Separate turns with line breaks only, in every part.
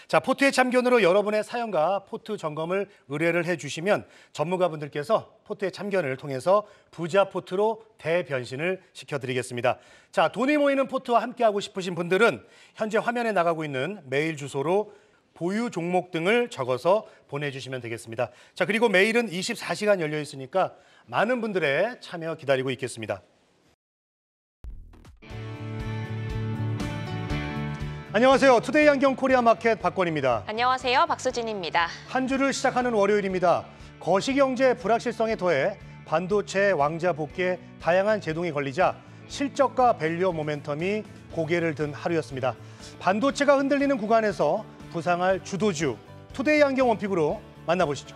자, 포트에 참견으로 여러분의 사연과 포트 점검을 의뢰를 해주시면 전문가분들께서 포트의 참견을 통해서 부자 포트로 대변신을 시켜드리겠습니다. 자, 돈이 모이는 포트와 함께하고 싶으신 분들은 현재 화면에 나가고 있는 메일 주소로 보유 종목 등을 적어서 보내주시면 되겠습니다. 자, 그리고 메일은 24시간 열려 있으니까 많은 분들의 참여 기다리고 있겠습니다. 안녕하세요. 투데이 안경 코리아 마켓 박권입니다.
안녕하세요. 박수진입니다.
한 주를 시작하는 월요일입니다. 거시경제 불확실성에 더해 반도체 왕자 복귀에 다양한 제동이 걸리자 실적과 밸류어 모멘텀이 고개를 든 하루였습니다. 반도체가 흔들리는 구간에서 부상할 주도주 투데이 안경 원픽으로 만나보시죠.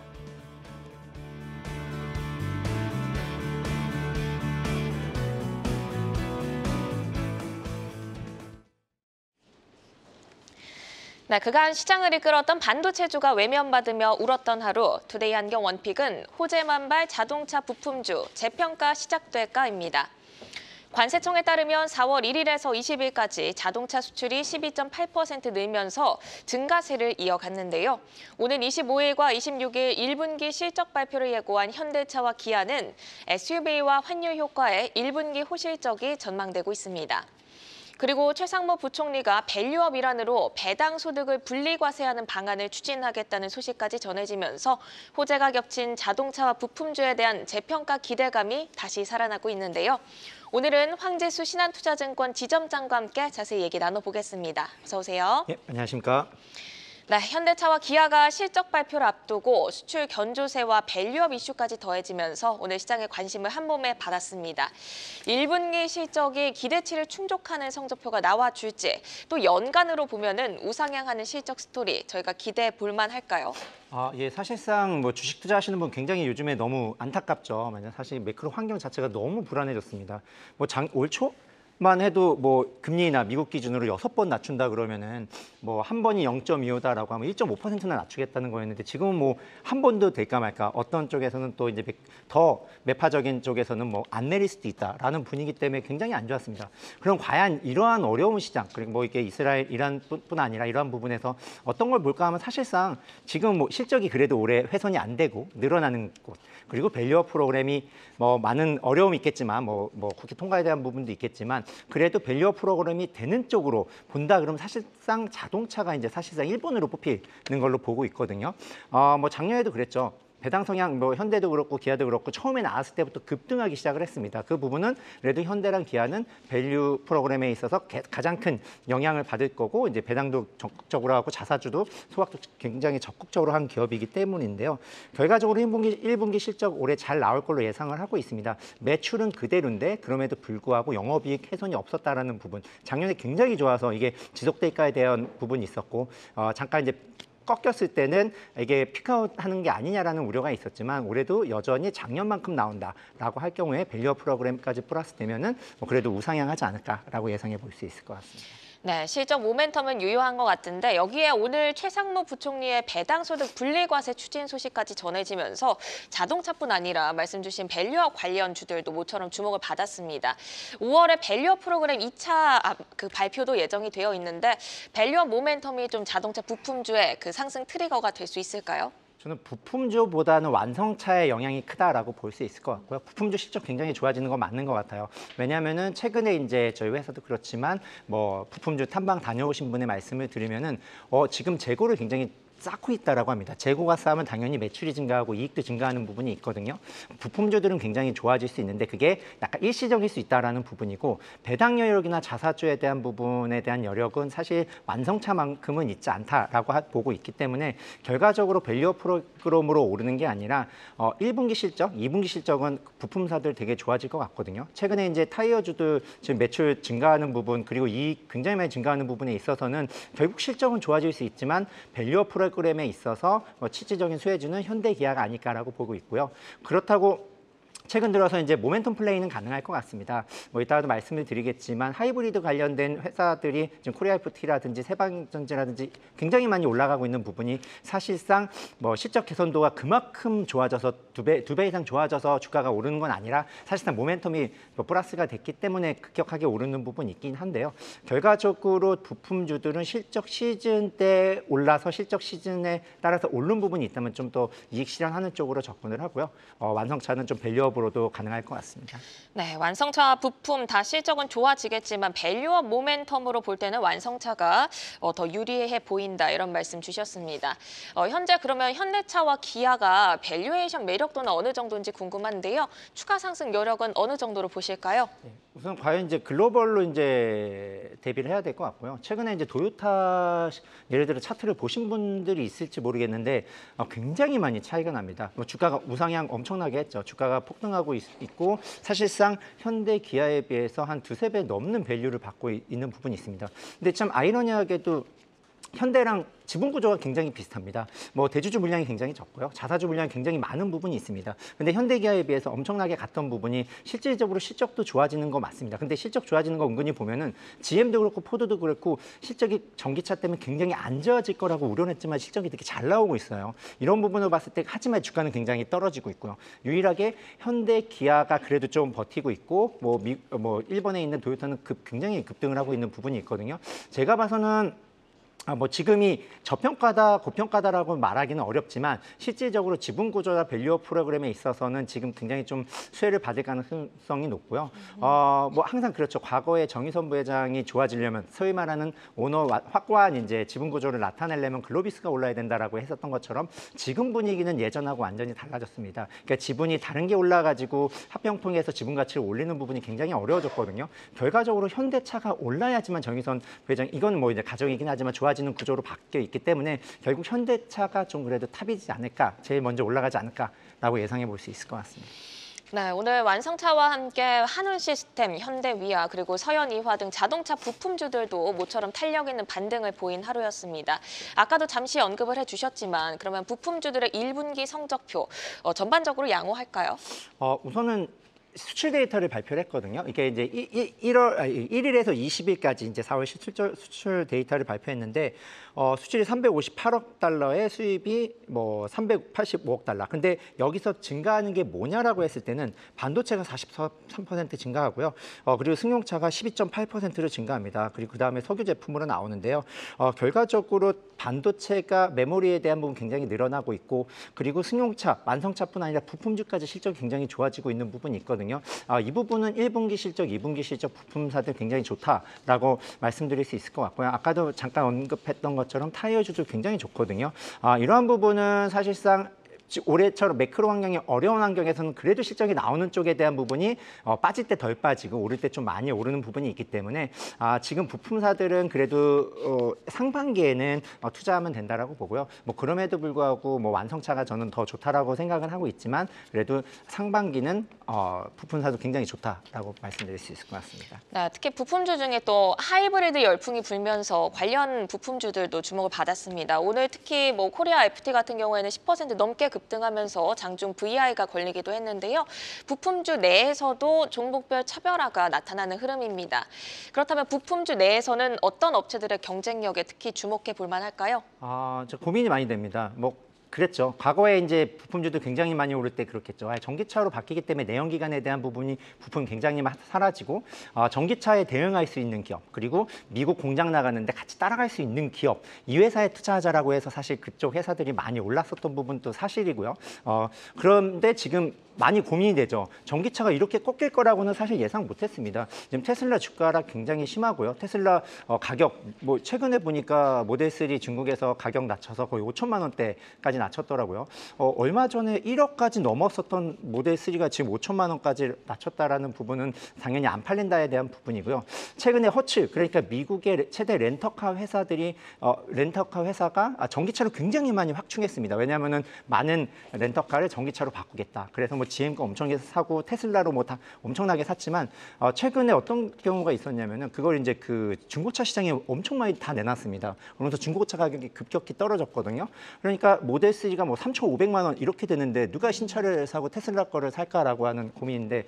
네, 그간 시장을 이끌었던 반도체주가 외면받으며 울었던 하루, 투데이 안경 원픽은 호재만발 자동차 부품주 재평가 시작될까입니다. 관세청에 따르면 4월 1일에서 20일까지 자동차 수출이 12.8% 늘면서 증가세를 이어갔는데요. 오는 25일과 26일 1분기 실적 발표를 예고한 현대차와 기아는 SUV와 환율 효과에 1분기 호실적이 전망되고 있습니다. 그리고 최상무 부총리가 밸류업 일환으로 배당 소득을 분리과세하는 방안을 추진하겠다는 소식까지 전해지면서 호재가 겹친 자동차와 부품주에 대한 재평가 기대감이 다시 살아나고 있는데요. 오늘은 황재수 신한투자증권 지점장과 함께 자세히 얘기 나눠보겠습니다. 어서 오세요.
예, 안녕하십니까.
네, 현대차와 기아가 실적 발표를 앞두고 수출 견조세와 밸류업 이슈까지 더해지면서 오늘 시장의 관심을 한 몸에 받았습니다. 1분기 실적이 기대치를 충족하는 성적표가 나와줄지, 또 연간으로 보면은 우상향하는 실적 스토리 저희가 기대해 볼만 할까요?
예, 사실상 주식 투자하시는 분 굉장히 요즘에 너무 안타깝죠. 왜냐면 사실 매크로 환경 자체가 너무 불안해졌습니다. 올 초만 해도 금리나 미국 기준으로 6번 낮춘다 그러면은 한 번이 0.25다라고 하면 1.5%나 낮추겠다는 거였는데 지금은 한 번도 될까 말까. 어떤 쪽에서는 또 이제 더 매파적인 쪽에서는 안 내릴 수도 있다라는 분위기 때문에 굉장히 안 좋았습니다. 그럼 과연 이러한 어려운 시장, 그리고 이게 이스라엘, 이란뿐 아니라 이러한 부분에서 어떤 걸 볼까 하면 사실상 지금 실적이 그래도 올해 훼손이 안 되고 늘어나는 곳, 그리고 밸류업 프로그램이 많은 어려움이 있겠지만 국회 통과에 대한 부분도 있겠지만 그래도 밸류업 프로그램이 되는 쪽으로 본다 그러면 사실상 자동차가 이제 사실상 1번으로 뽑히는 걸로 보고 있거든요. 작년에도 그랬죠. 배당 성향 현대도 그렇고 기아도 그렇고 처음에 나왔을 때부터 급등하기 시작을 했습니다. 그 부분은 그래도 현대랑 기아는 밸류 프로그램에 있어서 가장 큰 영향을 받을 거고 이제 배당도 적극적으로 하고 자사주도 소각도 굉장히 적극적으로 한 기업이기 때문인데요. 결과적으로 1분기 실적 올해 잘 나올 걸로 예상을 하고 있습니다. 매출은 그대로인데 그럼에도 불구하고 영업이익 훼손이 없었다라는 부분. 작년에 굉장히 좋아서 이게 지속될까에 대한 부분이 있었고 잠깐 이제 꺾였을 때는 이게 피크아웃하는 게 아니냐라는 우려가 있었지만 올해도 여전히 작년만큼 나온다라고 할 경우에 밸류업 프로그램까지 플러스 되면은 그래도 우상향하지 않을까라고 예상해 볼 수 있을 것 같습니다.
네, 실적 모멘텀은 유효한 것 같은데 여기에 오늘 최상무 부총리의 배당소득 분리과세 추진 소식까지 전해지면서 자동차뿐 아니라 말씀 주신 밸류업 관련 주들도 모처럼 주목을 받았습니다. 5월에 밸류업 프로그램 2차 발표도 예정이 되어 있는데 밸류업 모멘텀이 좀 자동차 부품주의 상승 트리거가 될 수 있을까요?
저는 부품주보다는 완성차의 영향이 크다라고 볼 수 있을 것 같고요. 부품주 실적 굉장히 좋아지는 건 맞는 것 같아요. 왜냐하면은 최근에 이제 저희 회사도 그렇지만 부품주 탐방 다녀오신 분의 말씀을 드리면은 지금 재고를 굉장히 쌓고 있다라고 합니다. 재고가 쌓으면 당연히 매출이 증가하고 이익도 증가하는 부분이 있거든요. 부품주들은 굉장히 좋아질 수 있는데 그게 약간 일시적일 수 있다라는 부분이고 배당 여력이나 자사주에 대한 부분에 대한 여력은 사실 완성차만큼은 있지 않다라고 보고 있기 때문에 결과적으로 밸류업 프로그램으로 오르는 게 아니라 1분기 실적, 2분기 실적은 부품사들 되게 좋아질 것 같거든요. 최근에 이제 타이어주들 지금 매출 증가하는 부분 그리고 이익 굉장히 많이 증가하는 부분에 있어서는 결국 실적은 좋아질 수 있지만 밸류업 프로그램에 있어서 실질적인 수혜주는 현대 기아가 아닐까라고 보고 있고요. 그렇다고 최근 들어서 이제 모멘텀 플레이는 가능할 것 같습니다. 뭐 이따가도 말씀을 드리겠지만 하이브리드 관련된 회사들이 지금 코리아FT라든지 세방전지라든지 굉장히 많이 올라가고 있는 부분이 사실상 뭐 실적 개선도가 그만큼 좋아져서 두 배 이상 좋아져서 주가가 오르는 건 아니라 사실상 모멘텀이 뭐 플러스가 됐기 때문에 급격하게 오르는 부분이 있긴 한데요. 결과적으로 부품주들은 실적 시즌 때 올라서 실적 시즌에 따라서 오른 부분이 있다면 좀 더 이익 실현하는 쪽으로 접근을 하고요. 완성차는 좀 밸류업으로도 가능할 것 같습니다.
네, 완성차 부품 다 실적은 좋아지겠지만 밸류업 모멘텀으로 볼 때는 완성차가 더 유리해 보인다 이런 말씀 주셨습니다. 현재 그러면 현대차와 기아가 밸류에이션 매력도는 어느 정도인지 궁금한데요. 추가 상승 여력은 어느 정도로 보실까요?
네, 우선 과연 이제 글로벌로 이제 대비를 해야 될 것 같고요. 최근에 이제 토요타 예를 들어 차트를 보신 분들이 있을지 모르겠는데 굉장히 많이 차이가 납니다. 뭐 주가가 우상향 엄청나게 했죠. 주가가 폭등하고 있고 사실상 현대 기아에 비해서 한 두세 배 넘는 밸류를 받고 있는 부분이 있습니다. 근데 참 아이러니하게도 현대랑 지분 구조가 굉장히 비슷합니다. 뭐 대주주 물량이 굉장히 적고요. 자사주 물량이 굉장히 많은 부분이 있습니다. 근데 현대기아에 비해서 엄청나게 갔던 부분이 실질적으로 실적도 좋아지는 거 맞습니다. 근데 실적 좋아지는 거 은근히 보면은 GM도 그렇고 포드도 그렇고 실적이 전기차 때문에 굉장히 안 좋아질 거라고 우려냈지만 실적이 되게 잘 나오고 있어요. 이런 부분을 봤을 때 하지만 주가는 굉장히 떨어지고 있고요. 유일하게 현대기아가 그래도 좀 버티고 있고 뭐 일본에 있는 토요타는 굉장히 급등을 하고 있는 부분이 있거든요. 제가 봐서는 뭐 지금이 저평가다, 고평가다라고 말하기는 어렵지만 실질적으로 지분 구조나 밸류업 프로그램에 있어서는 지금 굉장히 좀 수혜를 받을 가능성이 높고요. 뭐 항상 그렇죠. 과거에 정의선 부회장이 좋아지려면 소위 말하는 오너 확고한 이제 지분 구조를 나타내려면 글로비스가 올라야 된다라고 했었던 것처럼 지금 분위기는 예전하고 완전히 달라졌습니다. 그러니까 지분이 다른 게 올라가지고 합병통해서 지분 가치를 올리는 부분이 굉장히 어려워졌거든요. 결과적으로 현대차가 올라야지만 정의선 부회장 이건 뭐 이제 가정이긴 하지만 좋아지는 구조로 바뀌어 있기 때문에 결국 현대차가 좀 그래도 탑이지 않을까, 제일 먼저 올라가지 않을까라고 예상해 볼 수 있을 것 같습니다.
네, 오늘 완성차와 함께 한울시스템, 현대위아 그리고 서현이화 등 자동차 부품주들도 모처럼 탄력 있는 반등을 보인 하루였습니다. 아까도 잠시 언급을 해주셨지만 그러면 부품주들의 1분기 성적표 전반적으로 양호할까요?
우선은 수출 데이터를 발표를 했거든요. 이게 이제 1일에서 20일까지 이제 4월 수출 데이터를 발표했는데 수출이 358억 달러에 수입이 뭐 385억 달러. 근데 여기서 증가하는 게 뭐냐라고 했을 때는 반도체가 43% 증가하고요. 그리고 승용차가 12.8%로 증가합니다. 그리고 그다음에 석유 제품으로 나오는데요. 결과적으로 반도체가 메모리에 대한 부분 굉장히 늘어나고 있고 그리고 승용차, 완성차뿐 아니라 부품주까지 실적이 굉장히 좋아지고 있는 부분이 있거든요. 이 부분은 1분기 실적, 2분기 실적 부품사들 굉장히 좋다라고 말씀드릴 수 있을 것 같고요. 아까도 잠깐 언급했던 것처럼 타이어주도 굉장히 좋거든요. 이러한 부분은 사실상 올해처럼 매크로 환경이 어려운 환경에서는 그래도 실적이 나오는 쪽에 대한 부분이 빠질 때 덜 빠지고 오를 때 좀 많이 오르는 부분이 있기 때문에 지금 부품사들은 그래도 상반기에는 투자하면 된다라고 보고요. 뭐 그럼에도 불구하고 뭐 완성차가 저는 더 좋다라고 생각을 하고 있지만 그래도 상반기는 부품사도 굉장히 좋다라고 말씀드릴 수 있을 것 같습니다.
네, 특히 부품주 중에 또 하이브리드 열풍이 불면서 관련 부품주들도 주목을 받았습니다. 오늘 특히 뭐 코리아 FT 같은 경우에는 10% 넘게 급등하면서 장중 VI가 걸리기도 했는데요. 부품주 내에서도 종목별 차별화가 나타나는 흐름입니다. 그렇다면 부품주 내에서는 어떤 업체들의 경쟁력에 특히 주목해 볼 만할까요?
저 고민이 많이 됩니다. 그랬죠. 과거에 이제 부품주도 굉장히 많이 오를 때 그렇겠죠. 전기차로 바뀌기 때문에 내연기관에 대한 부품 굉장히 사라지고 전기차에 대응할 수 있는 기업 그리고 미국 공장 나가는데 같이 따라갈 수 있는 기업 이 회사에 투자하자라고 해서 사실 그쪽 회사들이 많이 올랐었던 부분도 사실이고요. 그런데 지금 많이 고민이 되죠. 전기차가 이렇게 꺾일 거라고는 사실 예상 못했습니다. 지금 테슬라 주가락 굉장히 심하고요. 테슬라 가격 최근에 보니까 모델 3 중국에서 가격 낮춰서 거의 5천만 원대까지 낮췄더라고요. 얼마 전에 1억까지 넘었었던 모델 3가 지금 5천만 원까지 낮췄다라는 부분은 당연히 안 팔린다에 대한 부분이고요. 최근에 허츠 그러니까 미국의 최대 렌터카 회사가 전기차를 굉장히 많이 확충했습니다. 왜냐하면은 많은 렌터카를 전기차로 바꾸겠다. 그래서 GM가 엄청나게 사고 테슬라로 다 엄청나게 샀지만 최근에 어떤 경우가 있었냐면은 그걸 이제 그 중고차 시장에 엄청 많이 다 내놨습니다. 그러면서 중고차 가격이 급격히 떨어졌거든요. 그러니까 모델 USD가 뭐 3,500만 원 이렇게 되는데 누가 신차를 사고 테슬라 거를 살까라고 하는 고민인데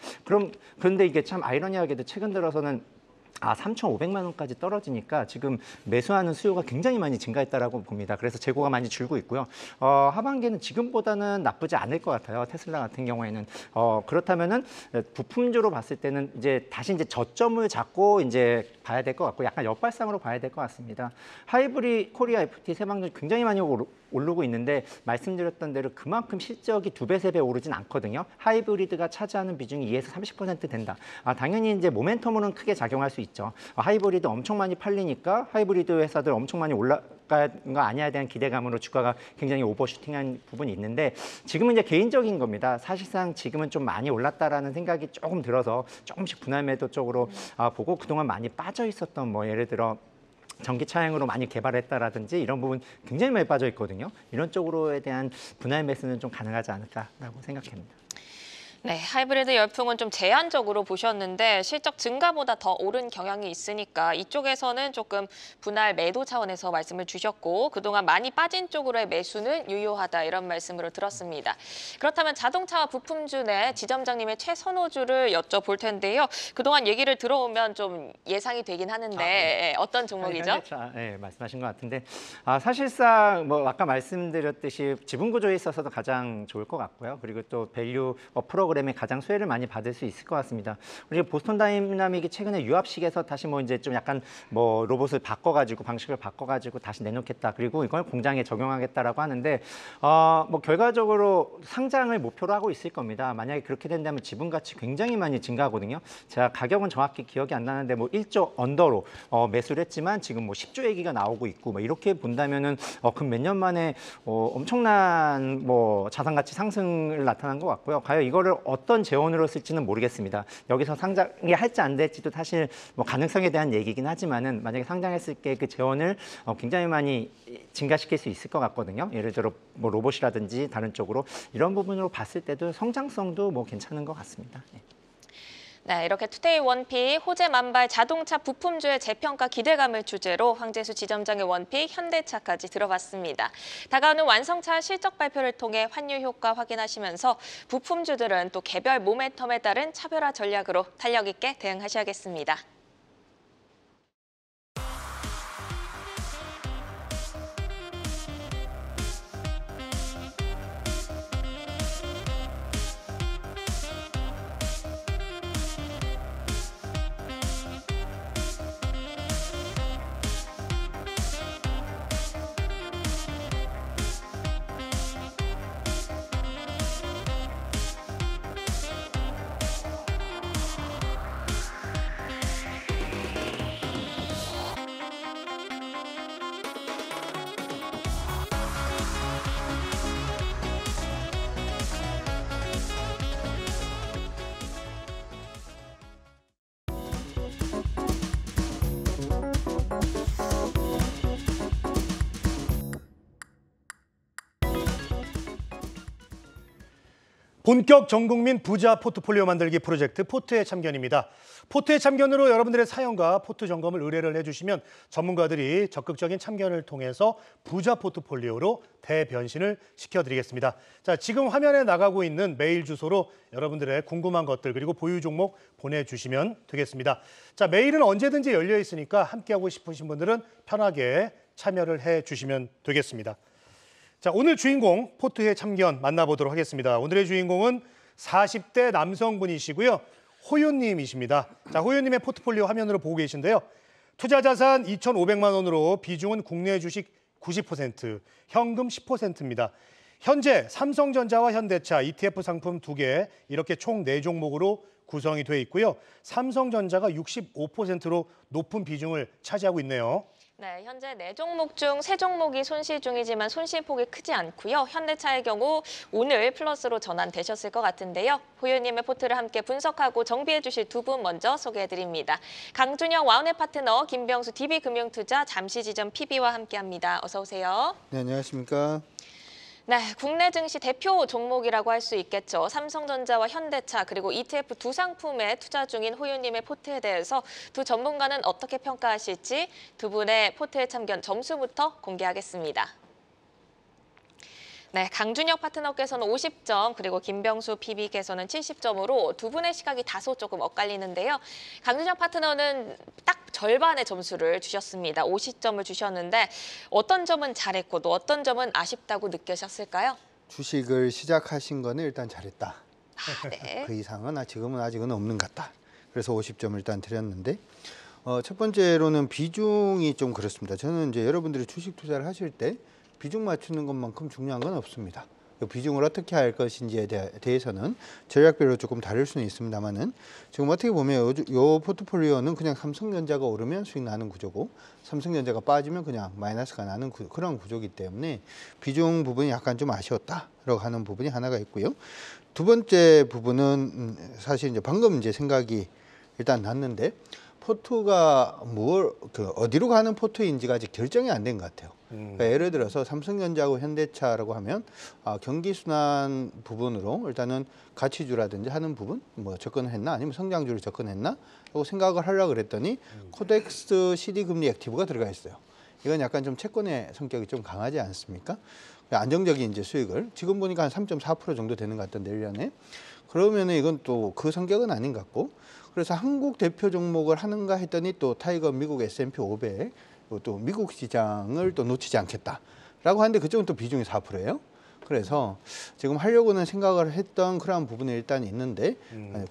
그런데 이게 참 아이러니하게도 최근 들어서는 3,500만 원까지 떨어지니까 지금 매수하는 수요가 굉장히 많이 증가했다라고 봅니다. 그래서 재고가 많이 줄고 있고요. 하반기는 지금보다는 나쁘지 않을 것 같아요. 테슬라 같은 경우에는 그렇다면은 부품주로 봤을 때는 이제 다시 이제 저점을 잡고 이제 봐야 될 것 같고 약간 역발상으로 봐야 될 것 같습니다. 하이브리 코리아 FT 세방주 굉장히 많이 오르고 있는데 말씀드렸던 대로 그만큼 실적이 2배, 3배 오르진 않거든요. 하이브리드가 차지하는 비중이 2에서 30% 된다. 당연히 이제 모멘텀으로는 크게 작용할 수 있죠. 하이브리드 엄청 많이 팔리니까 하이브리드 회사들 엄청 많이 올라가는 거 아니야에 대한 기대감으로 주가가 굉장히 오버슈팅한 부분이 있는데 지금은 이제 개인적인 겁니다. 사실상 지금은 좀 많이 올랐다라는 생각이 조금 들어서 조금씩 분할 매도 쪽으로 보고 그동안 많이 빠져 있었던 뭐 예를 들어 전기차량으로 많이 개발했다라든지 이런 부분 굉장히 많이 빠져 있거든요. 이런 쪽으로에 대한 분할 매수는 좀 가능하지 않을까라고 생각합니다.
네, 하이브리드 열풍은 좀 제한적으로 보셨는데 실적 증가보다 더 오른 경향이 있으니까 이쪽에서는 조금 분할 매도 차원에서 말씀을 주셨고 그동안 많이 빠진 쪽으로의 매수는 유효하다 이런 말씀으로 들었습니다. 그렇다면 자동차와 부품주 내 지점장님의 최선호주를 여쭤볼 텐데요. 그동안 얘기를 들어오면 좀 예상이 되긴 하는데 어떤 종목이죠?
네, 말씀하신 것 같은데 사실상 뭐 아까 말씀드렸듯이 지분 구조에 있어서도 가장 좋을 것 같고요. 그리고 또 밸류 프로그램에 가장 수혜를 많이 받을 수 있을 것 같습니다. 그리고 보스턴 다이나믹이 최근에 유압식에서 다시 뭐 이제 좀 약간 뭐 로봇을 바꿔가지고 방식을 바꿔가지고 다시 내놓겠다. 그리고 이걸 공장에 적용하겠다라고 하는데 뭐 결과적으로 상장을 목표로 하고 있을 겁니다. 만약에 그렇게 된다면 지분 가치 굉장히 많이 증가하거든요. 제가 가격은 정확히 기억이 안 나는데 뭐 1조 언더로 매수를 했지만 지금 뭐 10조 얘기가 나오고 있고 뭐 이렇게 본다면은 그럼 몇 년 만에 엄청난 뭐 자산 가치 상승을 나타난 것 같고요. 과연 이거를 어떤 재원으로 쓸지는 모르겠습니다. 여기서 상장이 할지 안 될지도 사실 뭐 가능성에 대한 얘기긴 하지만은 만약에 상장했을 때 그 재원을 굉장히 많이 증가시킬 수 있을 것 같거든요. 예를 들어 뭐 로봇이라든지 다른 쪽으로 이런 부분으로 봤을 때도 성장성도 뭐 괜찮은 것 같습니다. 네.
네, 이렇게 투데이 원픽, 호재 만발 자동차 부품주의 재평가 기대감을 주제로 황재수 지점장의 원픽, 현대차까지 들어봤습니다. 다가오는 완성차 실적 발표를 통해 환율 효과 확인하시면서 부품주들은 또 개별 모멘텀에 따른 차별화 전략으로 탄력 있게 대응하셔야겠습니다.
본격 전국민 부자 포트폴리오 만들기 프로젝트 포트의 참견입니다. 포트의 참견으로 여러분들의 사연과 포트 점검을 의뢰를 해주시면 전문가들이 적극적인 참견을 통해서 부자 포트폴리오로 대변신을 시켜드리겠습니다. 자, 지금 화면에 나가고 있는 메일 주소로 여러분들의 궁금한 것들 그리고 보유 종목 보내주시면 되겠습니다. 자, 메일은 언제든지 열려 있으니까 함께하고 싶으신 분들은 편하게 참여를 해주시면 되겠습니다. 자, 오늘 주인공 포트의 참견 만나보도록 하겠습니다. 오늘의 주인공은 40대 남성분이시고요. 호윤님이십니다. 자, 호윤님의 포트폴리오 화면으로 보고 계신데요. 투자 자산 2,500만 원으로 비중은 국내 주식 90%, 현금 10%입니다. 현재 삼성전자와 현대차, ETF 상품 2개 이렇게 총 4종목으로 구성이 돼 있고요. 삼성전자가 65%로 높은 비중을 차지하고 있네요.
네, 현재 4종목 중 3종목이 손실 중이지만 손실폭이 크지 않고요. 현대차의 경우 오늘 플러스로 전환되셨을 것 같은데요. 호유님의 포트를 함께 분석하고 정비해 주실 두 분 먼저 소개해드립니다. 강준영 와운의 파트너, 김병수 DB금융투자 잠시지점 PB와 함께합니다. 어서 오세요.
네, 안녕하십니까.
네, 국내 증시 대표 종목이라고 할 수 있겠죠. 삼성전자와 현대차 그리고 ETF 두 상품에 투자 중인 호유님의 포트에 대해서 두 전문가는 어떻게 평가하실지 두 분의 포트에 참견 점수부터 공개하겠습니다. 네, 강준혁 파트너께서는 50점, 그리고 김병수 PB께서는 70점으로 두 분의 시각이 다소 조금 엇갈리는데요. 강준혁 파트너는 딱 절반의 점수를 주셨습니다. 50점을 주셨는데 어떤 점은 잘했고 또 어떤 점은 아쉽다고 느끼셨을까요?
주식을 시작하신 거는 일단 잘했다.
네.
그 이상은 지금은 아직은 없는 것 같다. 그래서 50점을 일단 드렸는데 첫 번째로는 비중이 좀 그렇습니다. 저는 이제 여러분들이 주식 투자를 하실 때 비중 맞추는 것만큼 중요한 건 없습니다. 비중을 어떻게 할 것인지에 대해서는 전략별로 조금 다를 수는 있습니다만은 지금 어떻게 보면 요 포트폴리오는 그냥 삼성전자가 오르면 수익 나는 구조고 삼성전자가 빠지면 그냥 마이너스가 나는 그런 구조이기 때문에 비중 부분이 약간 좀 아쉬웠다라고 하는 부분이 하나가 있고요. 두 번째 부분은 사실 이제 방금 이제 생각이 일단 났는데 포트가 어디로 가는 포트인지가 아직 결정이 안 된 것 같아요. 그러니까 예를 들어서 삼성전자하고 현대차라고 하면 경기순환 부분으로 일단은 가치주라든지 하는 부분 뭐 접근을 했나 아니면 성장주를 접근했나 하고 생각을 하려고 그랬더니 코덱스 CD 금리 액티브가 들어가 있어요. 이건 약간 좀 채권의 성격이 좀 강하지 않습니까? 안정적인 이제 수익을 지금 보니까 한 3.4% 정도 되는 것 같던데 1년에. 그러면은 이건 또 그 성격은 아닌 것 같고 그래서 한국 대표 종목을 하는가 했더니 또 타이거 미국 S&P 500 또 미국 시장을 또 놓치지 않겠다라고 하는데 그쪽은 또 비중이 4%예요. 그래서 지금 하려고는 생각을 했던 그런 부분이 일단 있는데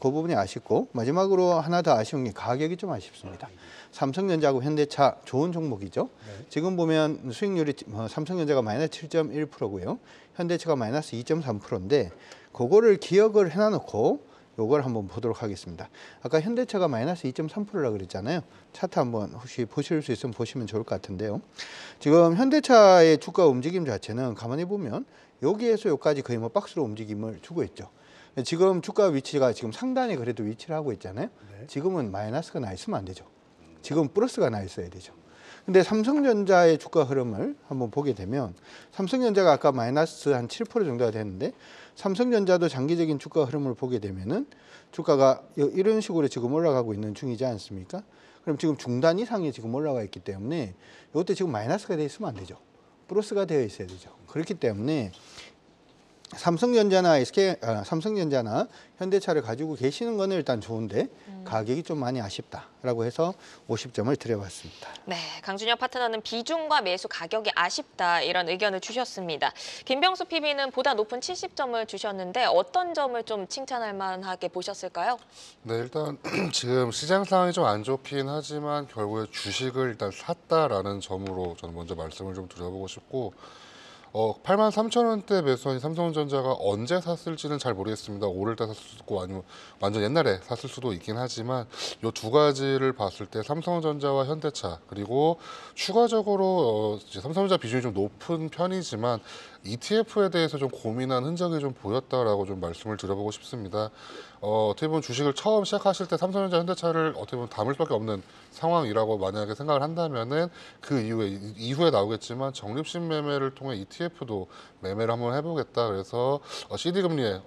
그 부분이 아쉽고 마지막으로 하나 더 아쉬운 게 가격이 좀 아쉽습니다. 삼성전자하고 현대차 좋은 종목이죠. 지금 보면 수익률이 삼성전자가 마이너스 7.1%고요. 현대차가 마이너스 2.3%인데 그거를 기억을 해놔놓고 요걸 한번 보도록 하겠습니다. 아까 현대차가 마이너스 2.3%라고 그랬잖아요. 차트 한번 혹시 보실 수 있으면 보시면 좋을 것 같은데요. 지금 현대차의 주가 움직임 자체는 가만히 보면 여기에서 여기까지 거의 뭐 박스로 움직임을 주고 있죠. 지금 주가 위치가 지금 상단에 그래도 위치를 하고 있잖아요. 지금은 마이너스가 나 있으면 안 되죠. 지금 플러스가 나 있어야 되죠. 근데 삼성전자의 주가 흐름을 한번 보게 되면 삼성전자가 아까 마이너스 한 7% 정도가 되는데 삼성전자도 장기적인 주가 흐름을 보게 되면은 주가가 이런 식으로 지금 올라가고 있는 중이지 않습니까? 그럼 지금 중단 이상이 지금 올라가 있기 때문에 이것도 지금 마이너스가 되어 있으면 안 되죠. 플러스가 되어 있어야 되죠. 그렇기 때문에 삼성전자나 삼성전자나 현대차를 가지고 계시는 거는 일단 좋은데 가격이 좀 많이 아쉽다라고 해서 50점을 드려봤습니다.
네, 강준혁 파트너는 비중과 매수 가격이 아쉽다 이런 의견을 주셨습니다. 김병수 PB는 보다 높은 70점을 주셨는데 어떤 점을 좀 칭찬할 만하게 보셨을까요?
네, 일단 지금 시장 상황이 좀 안 좋긴 하지만 결국에 주식을 일단 샀다라는 점으로 저는 먼저 말씀을 좀 드려보고 싶고 83,000원대 매수한 삼성전자가 언제 샀을지는 잘 모르겠습니다. 오를 때 샀을 수도 있고 아니면 완전 옛날에 샀을 수도 있긴 하지만 이 두 가지를 봤을 때 삼성전자와 현대차 그리고 추가적으로 이제 삼성전자 비중이 좀 높은 편이지만 ETF에 대해서 좀 고민한 흔적이 좀 보였다라고 좀 말씀을 드려보고 싶습니다. 어떻게 보면 주식을 처음 시작하실 때 삼성전자, 현대차를 어떻게 보면 담을 수밖에 없는 상황이라고 만약에 생각을 한다면은 그 이후에 나오겠지만 적립식 매매를 통해 ETF도 매매를 한번 해보겠다. 그래서 CD 금리에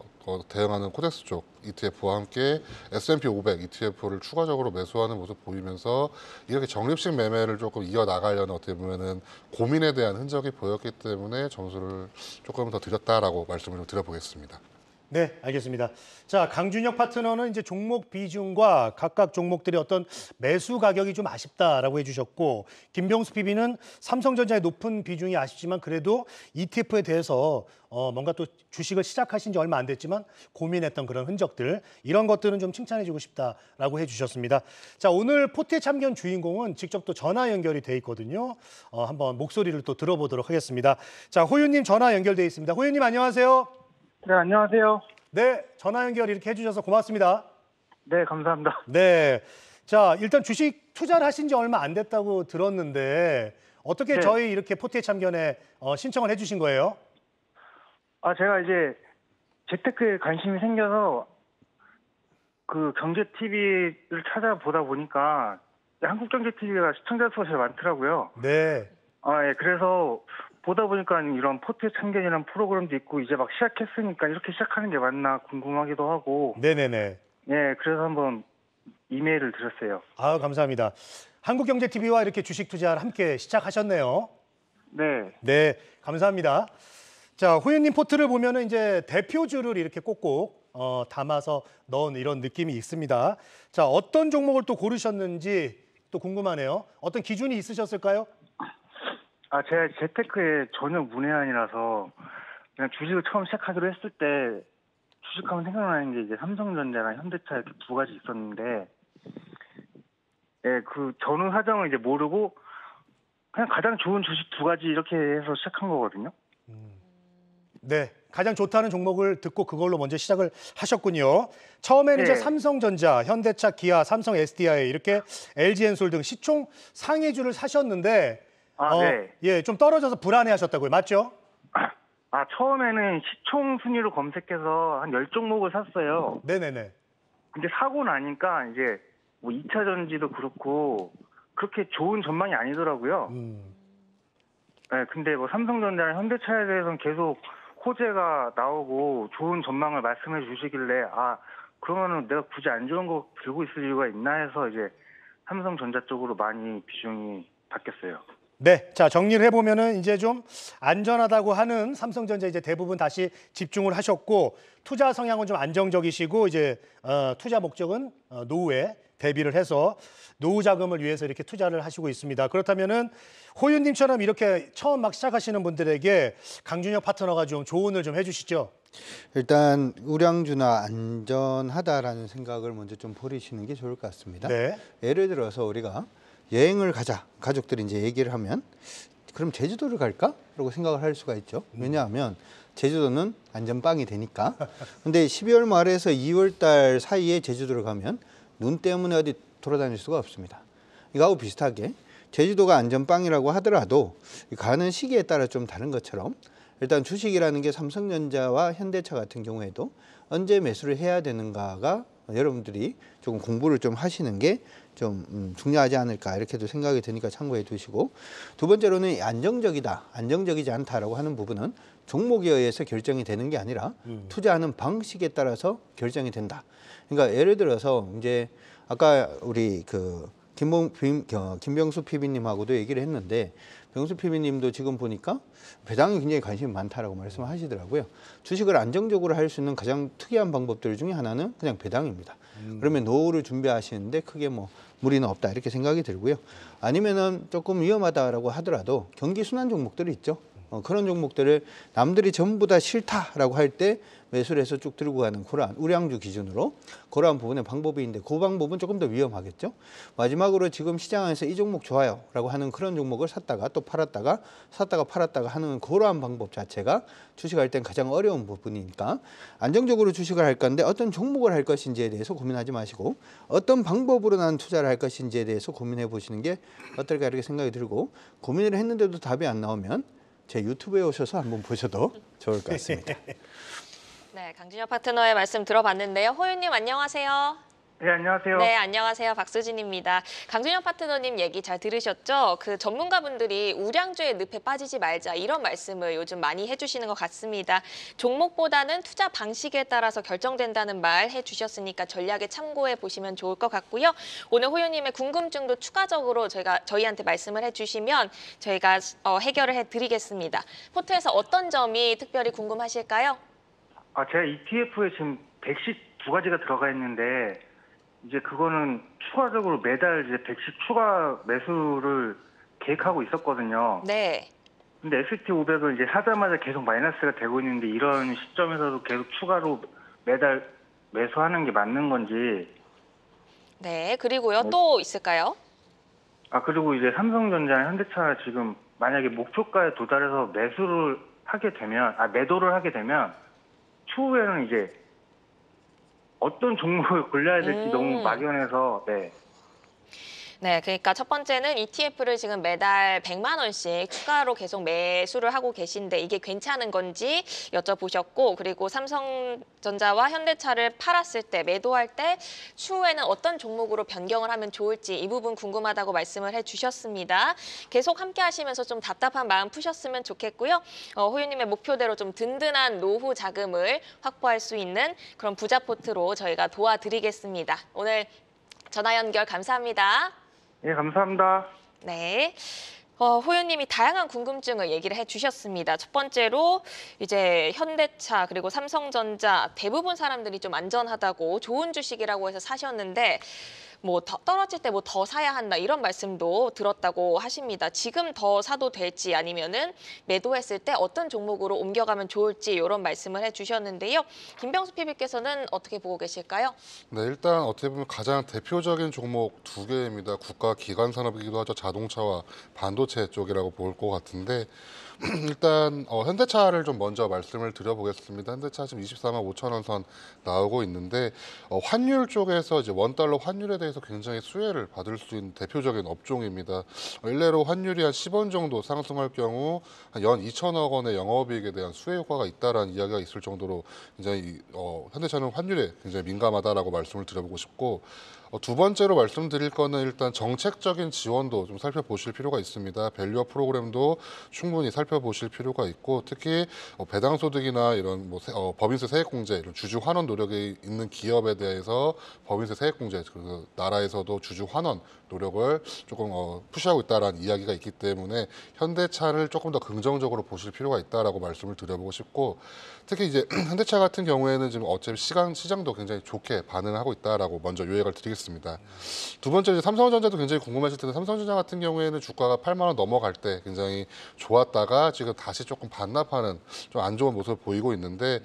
대응하는 코덱스 쪽 ETF와 함께 S&P 500 ETF를 추가적으로 매수하는 모습 보이면서 이렇게 적립식 매매를 조금 이어나가려는 어떻게 보면은 고민에 대한 흔적이 보였기 때문에 점수를 조금 더 드렸다라고 말씀을 좀 드려보겠습니다.
네, 알겠습니다. 자, 강준혁 파트너는 이제 종목 비중과 각각 종목들의 어떤 매수 가격이 좀 아쉽다라고 해주셨고, 김병수 PB는 삼성전자의 높은 비중이 아쉽지만 그래도 ETF에 대해서 뭔가 또 주식을 시작하신 지 얼마 안 됐지만 고민했던 그런 흔적들, 이런 것들은 좀 칭찬해주고 싶다라고 해주셨습니다. 자, 오늘 포트에 참견 주인공은 직접 또 전화 연결이 돼 있거든요. 한번 목소리를 또 들어보도록 하겠습니다. 자, 호윤님 전화 연결돼 있습니다. 호윤님 안녕하세요.
네, 안녕하세요.
네, 전화 연결 이렇게 해주셔서 고맙습니다.
네, 감사합니다.
네, 자 일단 주식 투자를 하신 지 얼마 안 됐다고 들었는데 어떻게
네.
저희 이렇게 포트에 참견에 신청을 해주신 거예요?
제가 이제 재테크에 관심이 생겨서 그 경제 TV를 찾아보다 보니까 한국 경제 TV가 시청자 수가 제일 많더라고요.
네,
예, 그래서 보다 보니까 이런 포트에 참견이라는 프로그램도 있고 이제 막 시작했으니까 이렇게 시작하는 게 맞나 궁금하기도 하고.
네네네.
예, 그래서 한번 이메일을 드렸어요.
아 감사합니다. 한국경제TV와 이렇게 주식 투자를 함께 시작하셨네요.
네.
네, 감사합니다. 자, 호윤님 포트를 보면은 이제 대표주를 이렇게 꼭꼭 담아서 넣은 이런 느낌이 있습니다. 자, 어떤 종목을 또 고르셨는지 또 궁금하네요. 어떤 기준이 있으셨을까요?
아, 제가 재테크에 전혀 문외한이라서 그냥 주식을 처음 시작하기로 했을 때 주식하면 생각나는 게 이제 삼성전자랑 현대차 이렇게 두 가지 있었는데, 예, 그 전후 사정을 이제 모르고 그냥 가장 좋은 주식 두 가지 이렇게 해서 시작한 거거든요.
네, 가장 좋다는 종목을 듣고 그걸로 먼저 시작을 하셨군요. 처음에는 이제
네.
삼성전자, 현대차, 기아, 삼성 SDI 이렇게 LG엔솔 등 시총 상위주를 사셨는데
네.
예, 좀 떨어져서 불안해하셨다고요, 맞죠?
아, 처음에는 시총 순위로 검색해서 한 10종목을 샀어요.
네네네.
근데 사고 나니까 이제 뭐 2차 전지도 그렇고 그렇게 좋은 전망이 아니더라고요. 네, 근데 뭐 삼성전자랑 현대차에 대해서는 계속 호재가 나오고 좋은 전망을 말씀해 주시길래, 아, 그러면은 내가 굳이 안 좋은 거 들고 있을 이유가 있나 해서 이제 삼성전자 쪽으로 많이 비중이 바뀌었어요.
네, 자 정리를 해보면은 이제 좀 안전하다고 하는 삼성전자 이제 대부분 다시 집중을 하셨고 투자 성향은 좀 안정적이시고 이제 투자 목적은 노후에 대비를 해서 노후 자금을 위해서 이렇게 투자를 하시고 있습니다. 그렇다면은 호윤님처럼 이렇게 처음 막 시작하시는 분들에게 강준혁 파트너가 좀 조언을 좀 해주시죠.
일단 우량주나 안전하다라는 생각을 먼저 좀 버리시는 게 좋을 것 같습니다.
네.
예를 들어서 우리가 여행을 가자, 가족들이 이제 얘기를 하면 그럼 제주도를 갈까? 라고 생각을 할 수가 있죠. 왜냐하면 제주도는 안전빵이 되니까. 근데 12월 말에서 2월 달 사이에 제주도를 가면 눈 때문에 어디 돌아다닐 수가 없습니다. 이거하고 비슷하게 제주도가 안전빵이라고 하더라도 가는 시기에 따라 좀 다른 것처럼 일단 주식이라는 게 삼성전자와 현대차 같은 경우에도 언제 매수를 해야 되는가가 여러분들이 조금 공부를 좀 하시는 게 좀 중요하지 않을까 이렇게도 생각이 드니까 참고해 두시고, 두 번째로는 안정적이다, 안정적이지 않다라고 하는 부분은 종목에 의해서 결정이 되는 게 아니라 투자하는 방식에 따라서 결정이 된다. 그러니까 예를 들어서 이제 아까 우리 그 김병수 PB님하고도 얘기를 했는데, 병수 PB님도 지금 보니까 배당에 굉장히 관심이 많다라고 말씀을 하시더라고요. 주식을 안정적으로 할 수 있는 가장 특이한 방법들 중에 하나는 그냥 배당입니다. 그러면 노후를 준비하시는데 크게 뭐 무리는 없다 이렇게 생각이 들고요. 아니면은 조금 위험하다라고 하더라도 경기 순환 종목들이 있죠. 그런 종목들을 남들이 전부 다 싫다라고 할 때 매수를 해서 쭉 들고 가는 그러한 우량주 기준으로 그러한 부분의 방법인데, 그 방법은 조금 더 위험하겠죠. 마지막으로 지금 시장에서 이 종목 좋아요 라고 하는 그런 종목을 샀다가 또 팔았다가 샀다가 팔았다가 하는 그러한 방법 자체가 주식할 땐 가장 어려운 부분이니까, 안정적으로 주식을 할 건데 어떤 종목을 할 것인지에 대해서 고민하지 마시고 어떤 방법으로 나는 투자를 할 것인지에 대해서 고민해 보시는 게 어떨까 이렇게 생각이 들고, 고민을 했는데도 답이 안 나오면 제 유튜브에 오셔서 한번 보셔도 좋을 것 같습니다.
네, 강준혁 파트너의 말씀 들어봤는데요. 호윤님 안녕하세요.
네, 안녕하세요.
네, 안녕하세요. 박수진입니다. 강준혁 파트너님 얘기 잘 들으셨죠? 그 전문가분들이 우량주의 늪에 빠지지 말자 이런 말씀을 요즘 많이 해주시는 것 같습니다. 종목보다는 투자 방식에 따라서 결정된다는 말 해주셨으니까 전략에 참고해 보시면 좋을 것 같고요. 오늘 호윤님의 궁금증도 추가적으로 저희한테 말씀을 해주시면 저희가 해결을 해드리겠습니다. 포트에서 어떤 점이 특별히 궁금하실까요?
아, 제가 ETF에 지금 110 두 가지가 들어가 있는데 이제 그거는 추가적으로 매달 이제 110 추가 매수를 계획하고 있었거든요.
네.
근데 S&P 500을 이제 사자마자 계속 마이너스가 되고 있는데 이런 시점에서도 계속 추가로 매달 매수하는 게 맞는 건지.
네, 그리고요. 또 있을까요?
아, 그리고 이제 삼성전자, 현대차 지금 만약에 목표가에 도달해서 매도를 하게 되면 추후에는 이제 어떤 종목을 골라야 될지 너무 막연해서. 네.
네, 그러니까 첫 번째는 ETF를 지금 매달 100만 원씩 추가로 계속 매수를 하고 계신데 이게 괜찮은 건지 여쭤보셨고, 그리고 삼성전자와 현대차를 팔았을 때, 매도할 때 추후에는 어떤 종목으로 변경을 하면 좋을지 이 부분 궁금하다고 말씀을 해주셨습니다. 계속 함께 하시면서 좀 답답한 마음 푸셨으면 좋겠고요. 호유님의 목표대로 좀 든든한 노후 자금을 확보할 수 있는 그런 부자 포트로 저희가 도와드리겠습니다. 오늘 전화 연결 감사합니다.
예, 감사합니다.
네. 호연님이 다양한 궁금증을 얘기를 해주셨습니다. 첫 번째로 이제 현대차 그리고 삼성전자 대부분 사람들이 좀 안전하다고 좋은 주식이라고 해서 사셨는데 뭐 떨어질 때 뭐 더 사야 한다 이런 말씀도 들었다고 하십니다. 지금 더 사도 될지 아니면은 매도했을 때 어떤 종목으로 옮겨가면 좋을지 이런 말씀을 해주셨는데요. 김병수 PB께서는 어떻게 보고 계실까요?
네, 일단 어떻게 보면 가장 대표적인 종목 두 개입니다. 국가 기관 산업이기도 하죠. 자동차와 반도체 쪽이라고 볼 것 같은데 일단 현대차를 좀 먼저 말씀을 드려보겠습니다. 현대차 지금 24만 5천 원 선 나오고 있는데 환율 쪽에서 이제 원달러 환율에 대해서 굉장히 수혜를 받을 수 있는 대표적인 업종입니다. 일례로 환율이 한 10원 정도 상승할 경우 연 2천억 원의 영업이익에 대한 수혜 효과가 있다라는 이야기가 있을 정도로 굉장히 현대차는 환율에 굉장히 민감하다라고 말씀을 드려보고 싶고 두 번째로 말씀드릴 거는 일단 정책적인 지원도 좀 살펴보실 필요가 있습니다. 밸류업 프로그램도 충분히 살펴보실 필요가 있고 특히 배당소득이나 이런 뭐 법인세 세액공제, 이런 주주 환원 노력이 있는 기업에 대해서 법인세 세액공제, 그리고 나라에서도 주주 환원 노력을 조금 푸시하고 있다라는 이야기가 있기 때문에 현대차를 조금 더 긍정적으로 보실 필요가 있다라고 말씀을 드려보고 싶고 특히 이제 현대차 같은 경우에는 지금 어차피 시장도 굉장히 좋게 반응하고 있다라고 먼저 요약을 드리겠습니다. 두 번째 이제 삼성전자도 굉장히 궁금하실 텐데 삼성전자 같은 경우에는 주가가 8만 원 넘어갈 때 굉장히 좋았다가 지금 다시 조금 반납하는 좀 안 좋은 모습을 보이고 있는데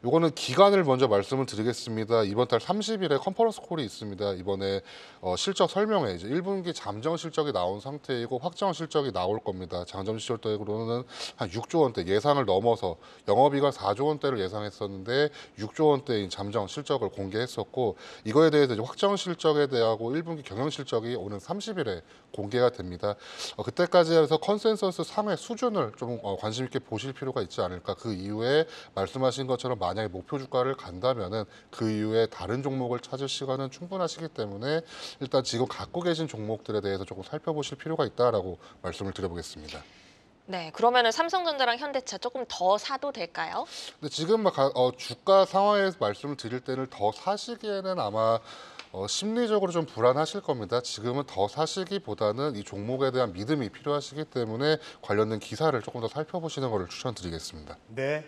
요거는 기간을 먼저 말씀을 드리겠습니다. 이번 달 30일에 컨퍼런스 콜이 있습니다. 이번에 실적 설명회 이제 1분기 잠정 실적이 나온 상태이고 확정 실적이 나올 겁니다. 잠정 실적으로는 한 6조 원대 예상을 넘어서 영업이익은 4조 원대를 예상했었는데 6조 원대인 잠정 실적을 공개했었고 이거에 대해서 이제 확정 실적에 대하고 1분기 경영 실적이 오는 30일에 공개가 됩니다. 그때까지 해서 컨센서스 상회 수준을 좀 관심 있게 보실 필요가 있지 않을까. 그 이후에 말씀하신 것처럼 만약에 목표 주가를 간다면은 그 이후에 다른 종목을 찾을 시간은 충분하시기 때문에 일단 지금 갖고 계신 종목들에 대해서 조금 살펴보실 필요가 있다라고 말씀을 드려보겠습니다.
네, 그러면은 삼성전자랑 현대차 조금 더 사도 될까요?
근데 지금 막 주가 상황에서 말씀을 드릴 때는 더 사시기에는 아마 심리적으로 좀 불안하실 겁니다. 지금은 더 사시기보다는 이 종목에 대한 믿음이 필요하시기 때문에 관련된 기사를 조금 더 살펴보시는 것을 추천드리겠습니다.
네.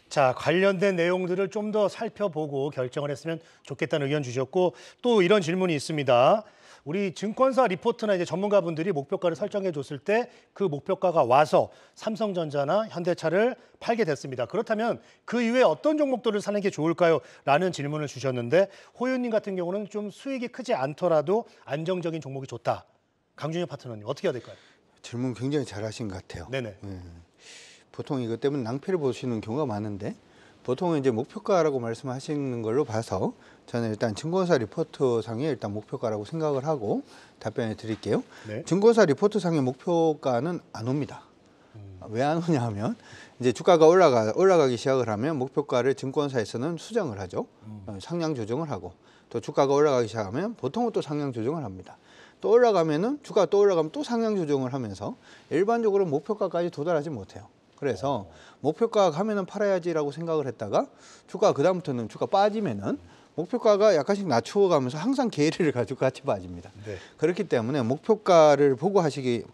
자, 관련된 내용들을 좀 더 살펴보고 결정을 했으면 좋겠다는 의견 주셨고 또 이런 질문이 있습니다. 우리 증권사 리포트나 이제 전문가분들이 목표가를 설정해 줬을 때 그 목표가가 와서 삼성전자나 현대차를 팔게 됐습니다. 그렇다면 그 이후에 어떤 종목들을 사는 게 좋을까요? 라는 질문을 주셨는데 호윤님 같은 경우는 좀 수익이 크지 않더라도 안정적인 종목이 좋다. 강준혁 파트너님 어떻게 해야 될까요?
질문 굉장히 잘하신 것 같아요.
네네.
보통 이것 때문에 낭패를 보시는 경우가 많은데 보통은 이제 목표가라고 말씀하시는 걸로 봐서 저는 일단 증권사 리포트 상의 일단 목표가라고 생각을 하고 답변해 드릴게요.
네.
증권사 리포트 상의 목표가는 안 옵니다. 왜 안 오냐 하면 이제 주가가 올라가기 시작을 하면 목표가를 증권사에서는 수정을 하죠. 상향 조정을 하고 또 주가가 올라가기 시작하면 보통은 또 상향 조정을 합니다. 또 올라가면은 주가가 또 올라가면 또 상향 조정을 하면서 일반적으로 목표가까지 도달하지 못해요. 그래서 목표가 가면은 팔아야지라고 생각을 했다가 주가 그다음부터는 주가 빠지면은 목표가가 약간씩 낮추어가면서 항상 계리를 가지고 같이 빠집니다.
네.
그렇기 때문에 목표가를 보고 하시기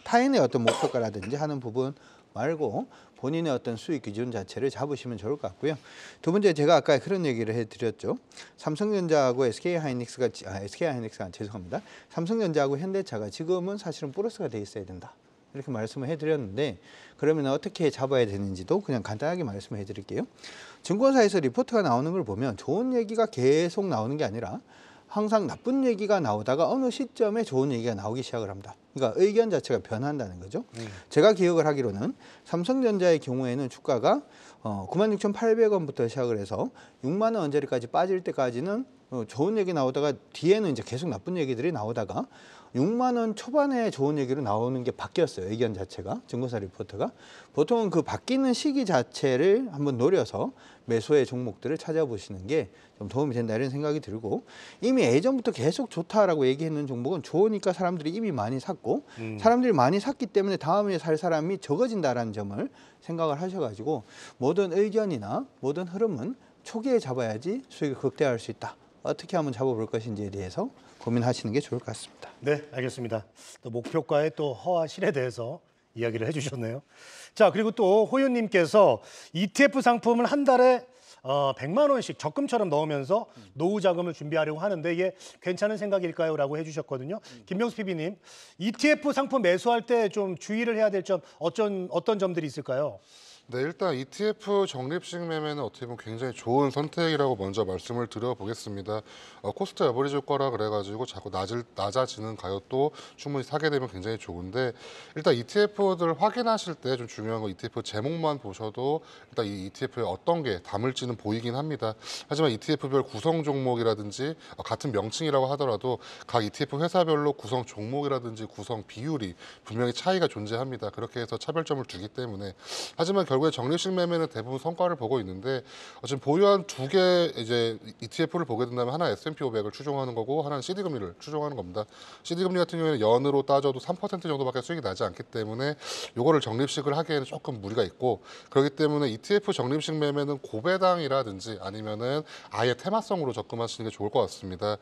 타인의 어떤 목표가라든지 하는 부분 말고 본인의 어떤 수익 기준 자체를 잡으시면 좋을 것 같고요. 두 번째 제가 아까 그런 얘기를 해드렸죠. 삼성전자하고 삼성전자하고 현대차가 지금은 사실은 플러스가 돼 있어야 된다. 이렇게 말씀을 해드렸는데 그러면 어떻게 잡아야 되는지도 그냥 간단하게 말씀해 드릴게요. 증권사에서 리포트가 나오는 걸 보면 좋은 얘기가 계속 나오는 게 아니라 항상 나쁜 얘기가 나오다가 어느 시점에 좋은 얘기가 나오기 시작을 합니다. 그러니까 의견 자체가 변한다는 거죠. 제가 기억을 하기로는 삼성전자의 경우에는 주가가 96,800원부터 시작을 해서 6만 원 언저리까지 빠질 때까지는 좋은 얘기 나오다가 뒤에는 이제 계속 나쁜 얘기들이 나오다가 6만 원 초반에 좋은 얘기로 나오는 게 바뀌었어요. 의견 자체가, 증권사 리포트가. 보통은 그 바뀌는 시기 자체를 한번 노려서 매수의 종목들을 찾아보시는 게 좀 도움이 된다 이런 생각이 들고 이미 예전부터 계속 좋다라고 얘기했는 종목은 좋으니까 사람들이 이미 많이 샀고 사람들이 많이 샀기 때문에 다음에 살 사람이 적어진다라는 점을 생각을 하셔가지고 모든 의견이나 모든 흐름은 초기에 잡아야지 수익을 극대화할 수 있다. 어떻게 하면 잡아볼 것인지에 대해서 고민하시는 게 좋을 것 같습니다.
네, 알겠습니다. 또 목표가의 또 허와 실에 대해서 이야기를 해주셨네요. 자, 그리고 또 호윤님께서 ETF 상품을 한 달에 100만 원씩 적금처럼 넣으면서 노후 자금을 준비하려고 하는데 이게 괜찮은 생각일까요? 라고 해주셨거든요. 김병수 PB님, ETF 상품 매수할 때 좀 주의를 해야 될 점 어떤 점들이 있을까요?
네, 일단 ETF 적립식 매매는 어떻게 보면 굉장히 좋은 선택이라고 먼저 말씀을 드려보겠습니다. 코스트 에버리지 효과라 그래가지고 자꾸 낮아지는 가격도 충분히 사게 되면 굉장히 좋은데, 일단 ETF들 확인하실 때 좀 중요한 건 ETF 제목만 보셔도 일단 이 ETF에 어떤 게 담을지는 보이긴 합니다. 하지만 ETF별 구성 종목이라든지 같은 명칭이라고 하더라도 각 ETF 회사별로 구성 종목이라든지 구성 비율이 분명히 차이가 존재합니다. 그렇게 해서 차별점을 두기 때문에. 하지만 결국에 적립식 매매는 대부분 성과를 보고 있는데, 지금 보유한 두 개 이제 ETF를 보게 된다면 하나 S&P 500을 추종하는 거고 하나는 CD 금리를 추종하는 겁니다. CD 금리 같은 경우에는 연으로 따져도 3% 정도밖에 수익이 나지 않기 때문에 요거를 적립식을 하기에는 조금 무리가 있고, 그렇기 때문에 ETF 적립식 매매는 고배당이라든지 아니면은 아예 테마성으로 접근하시는 게 좋을 것 같습니다.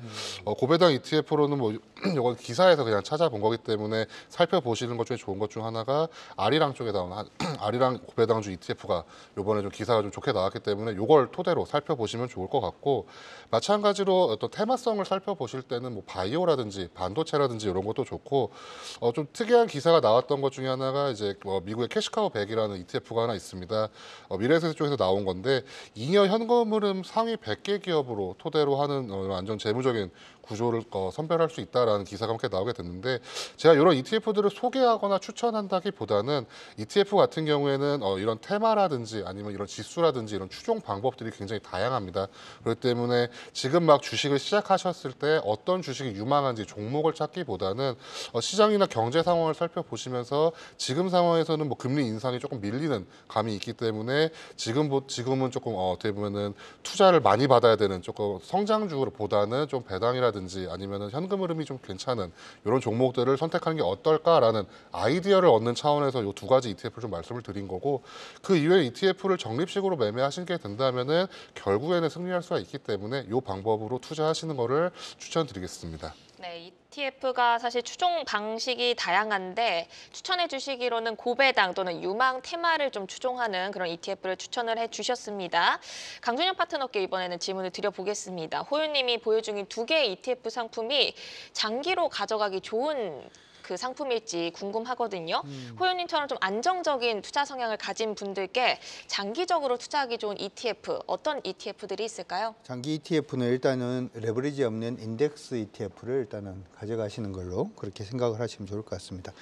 고배당 ETF로는 뭐 요건 기사에서 그냥 찾아본 거기 때문에 살펴보시는 것 중에 좋은 것 중 하나가 아리랑 쪽에 나온 아리랑 고배당 ETF가 이번에 좀 기사가 좀 좋게 나왔기 때문에 이걸 토대로 살펴보시면 좋을 것 같고, 마찬가지로 어떤 테마성을 살펴보실 때는 뭐 바이오라든지 반도체라든지 이런 것도 좋고, 좀 특이한 기사가 나왔던 것 중에 하나가 이제 미국의 캐시카우 100이라는 ETF가 하나 있습니다. 미래에셋 쪽에서 나온 건데 2년 현금 흐름 상위 100개 기업으로 토대로 하는 완전 재무적인 구조를 선별할 수 있다라는 기사가 함께 나오게 됐는데, 제가 이런 ETF들을 소개하거나 추천한다기보다는 ETF 같은 경우에는 이런 테마라든지 아니면 이런 지수라든지 이런 추종 방법들이 굉장히 다양합니다. 그렇기 때문에 지금 막 주식을 시작하셨을 때 어떤 주식이 유망한지 종목을 찾기보다는 시장이나 경제 상황을 살펴보시면서 지금 상황에서는 뭐 금리 인상이 조금 밀리는 감이 있기 때문에 지금은 조금 어떻게 보면은 투자를 많이 받아야 되는 조금 성장주보다는 좀 배당이라든지 아니면은 현금 흐름이 좀 괜찮은 이런 종목들을 선택하는 게 어떨까라는 아이디어를 얻는 차원에서 이 두 가지 ETF를 좀 말씀을 드린 거고, 그 이외에 ETF를 적립식으로 매매하시게 된다면은 결국에는 승리할 수가 있기 때문에 이 방법으로 투자하시는 거를 추천드리겠습니다.
네, ETF가 사실 추종 방식이 다양한데 추천해 주시기로는 고배당 또는 유망 테마를 좀 추종하는 그런 ETF를 추천을 해 주셨습니다. 강준영 파트너께 이번에는 질문을 드려보겠습니다. 호유님이 보유 중인 두 개의 ETF 상품이 장기로 가져가기 좋은 그 상품일지 궁금하거든요. 호유님처럼 좀 안정적인 투자 성향을 가진 분들께 장기적으로 투자하기 좋은 ETF, 어떤 ETF들이 있을까요?
장기 ETF는 일단은 레버리지 없는 인덱스 ETF를 일단은 가져가시는 걸로 그렇게 생각을 하시면 좋을 것 같습니다.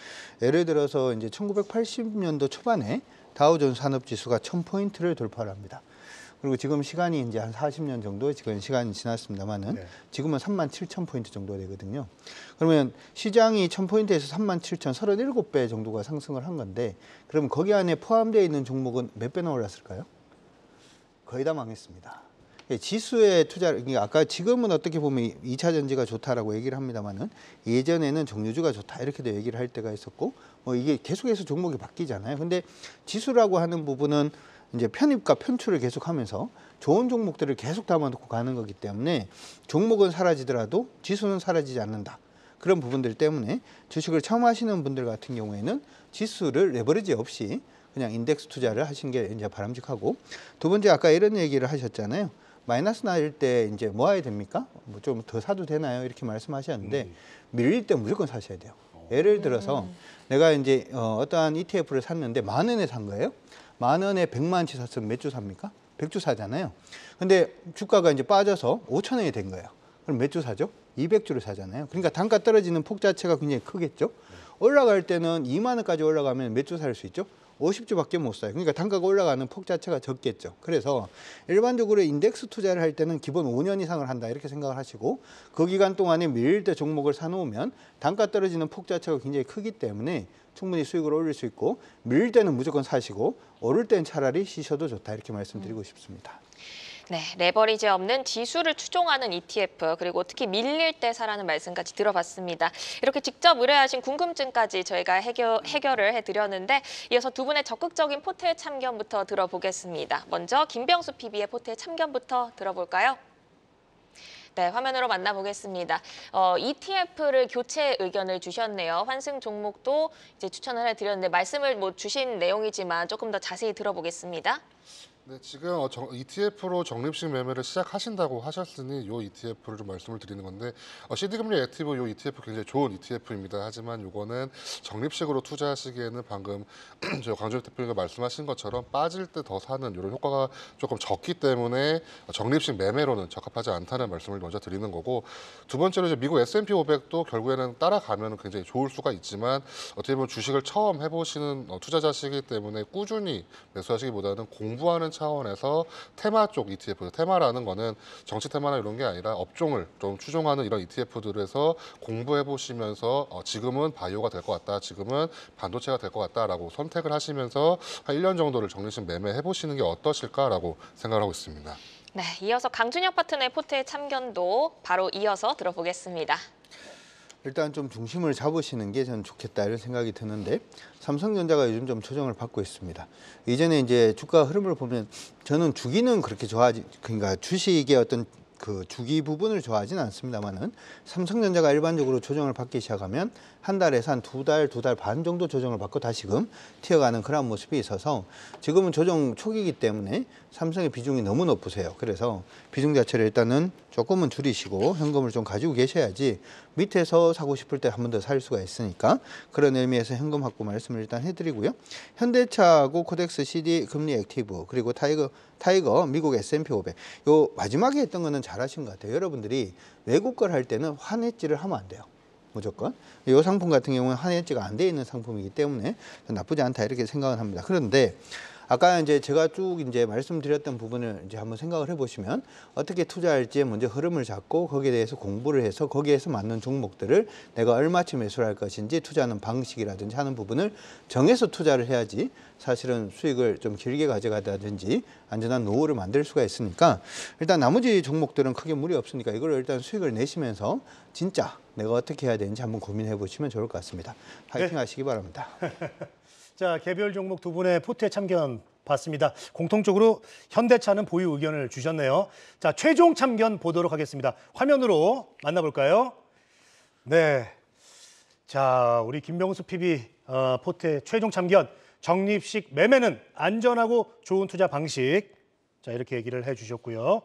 예를 들어서 이제 1980년도 초반에 다우존스 산업지수가 1000포인트를 돌파를 합니다. 그리고 지금 시간이 이제 한 40년 정도 지금 시간이 지났습니다만은 지금은 37,000포인트 정도 되거든요. 그러면 시장이 1000포인트에서 37,000, 37배 정도가 상승을 한 건데, 그럼 거기 안에 포함되어 있는 종목은 몇 배나 올랐을까요? 거의 다 망했습니다. 지수에 투자를, 아까 지금은 어떻게 보면 2차 전지가 좋다라고 얘기를 합니다만은 예전에는 정유주가 좋다 이렇게도 얘기를 할 때가 있었고, 뭐 이게 계속해서 종목이 바뀌잖아요. 근데 지수라고 하는 부분은 이제 편입과 편출을 계속하면서 좋은 종목들을 계속 담아놓고 가는 거기 때문에 종목은 사라지더라도 지수는 사라지지 않는다. 그런 부분들 때문에 주식을 처음 하시는 분들 같은 경우에는 지수를 레버리지 없이 그냥 인덱스 투자를 하신 게 이제 바람직하고, 두 번째 아까 이런 얘기를 하셨잖아요. 마이너스 날 때 이제 뭐 해야 됩니까? 뭐 좀 더 사도 되나요? 이렇게 말씀하셨는데 밀릴 때 무조건 사셔야 돼요. 예를 들어서 내가 이제 어떠한 ETF를 샀는데 10,000원에 산 거예요. 10,000원에 100만원치 샀으면 몇 주 삽니까? 100주 사잖아요. 근데 주가가 이제 빠져서 5,000원이 된 거예요. 그럼 몇 주 사죠? 200주를 사잖아요. 그러니까 단가 떨어지는 폭 자체가 굉장히 크겠죠. 올라갈 때는 2만 원까지 올라가면 몇 주 살 수 있죠? 50주밖에 못 사요. 그러니까 단가가 올라가는 폭 자체가 적겠죠. 그래서 일반적으로 인덱스 투자를 할 때는 기본 5년 이상을 한다 이렇게 생각을 하시고, 그 기간 동안에 밀릴 때 종목을 사놓으면 단가 떨어지는 폭 자체가 굉장히 크기 때문에 충분히 수익을 올릴 수 있고, 밀릴 때는 무조건 사시고 오를 때는 차라리 쉬셔도 좋다 이렇게 말씀드리고 싶습니다.
네, 레버리지 없는 지수를 추종하는 ETF, 그리고 특히 밀릴 때 사라는 말씀까지 들어봤습니다. 이렇게 직접 의뢰하신 궁금증까지 저희가 해결을 해드렸는데, 이어서 두 분의 적극적인 포트의 참견부터 들어보겠습니다. 먼저 김병수 PB의 포트의 참견부터 들어볼까요? 네, 화면으로 만나보겠습니다. ETF를 교체 의견을 주셨네요. 환승 종목도 이제 추천을 해드렸는데 말씀을 주신 내용이지만 조금 더 자세히 들어보겠습니다.
네, 지금 ETF로 적립식 매매를 시작하신다고 하셨으니 이 ETF를 좀 말씀을 드리는 건데 CD금리 액티브 이 ETF 굉장히 좋은 ETF입니다. 하지만 이거는 적립식으로 투자하시기에는 방금 저 강준혁 대표님가 말씀하신 것처럼 빠질 때 더 사는 이런 효과가 조금 적기 때문에 적립식 매매로는 적합하지 않다는 말씀을 먼저 드리는 거고, 두 번째로 이제 미국 S&P 500도 결국에는 따라가면 굉장히 좋을 수가 있지만 어떻게 보면 주식을 처음 해보시는 투자자시기 때문에 꾸준히 매수하시기보다는 공부하는 차원에서 테마 쪽 ETF, 테마라는 거는 정치 테마나 이런 게 아니라 업종을 좀 추종하는 이런 ETF들에서 공부해 보시면서 지금은 바이오가 될 것 같다, 지금은 반도체가 될 것 같다라고 선택을 하시면서 한 1년 정도를 적립식 매매해 보시는 게 어떠실까라고 생각을 하고 있습니다.
네, 이어서 강준혁 파트너의 포트의 참견도 바로 이어서 들어보겠습니다.
일단 좀 중심을 잡으시는 게 저는 좋겠다 이런 생각이 드는데, 삼성전자가 요즘 좀 조정을 받고 있습니다. 이전에 이제 주가 흐름을 보면 저는 주기는 그렇게 그러니까 주식의 어떤 그 주기 부분을 좋아하지는 않습니다만은, 삼성전자가 일반적으로 조정을 받기 시작하면 한 달에서 한 두 달 반 정도 조정을 받고 다시금 튀어가는 그런 모습이 있어서 지금은 조정 초기이기 때문에 삼성의 비중이 너무 높으세요. 그래서 비중 자체를 일단은 조금은 줄이시고 현금을 좀 가지고 계셔야지 밑에서 사고 싶을 때 한 번 더 살 수가 있으니까, 그런 의미에서 현금 확보 말씀을 일단 해드리고요. 현대차하고 코덱스 CD 금리 액티브, 그리고 타이거 미국 S&P 500, 요 마지막에 했던 거는 잘하신 것 같아요. 여러분들이 외국 걸 할 때는 환해지를 하면 안 돼요. 무조건. 이 상품 같은 경우는 환해지가 안 돼 있는 상품이기 때문에 나쁘지 않다 이렇게 생각을 합니다. 그런데 아까 이제 제가 쭉 이제 말씀드렸던 부분을 이제 한번 생각을 해보시면, 어떻게 투자할지 먼저 흐름을 잡고 거기에 대해서 공부를 해서 거기에서 맞는 종목들을 내가 얼마쯤 매수를 할 것인지 투자하는 방식이라든지 하는 부분을 정해서 투자를 해야지 사실은 수익을 좀 길게 가져가다든지 안전한 노후를 만들 수가 있으니까, 일단 나머지 종목들은 크게 무리 없으니까 이걸 일단 수익을 내시면서 진짜 내가 어떻게 해야 되는지 한번 고민해 보시면 좋을 것 같습니다. 파이팅 하시기 바랍니다.
자, 개별 종목 두 분의 포트에 참견 봤습니다. 공통적으로 현대차는 보유 의견을 주셨네요. 자, 최종 참견 보도록 하겠습니다. 화면으로 만나볼까요? 네. 자, 우리 김병수 PB 포트의 최종 참견. 적립식 매매는 안전하고 좋은 투자 방식. 자, 이렇게 얘기를 해주셨고요.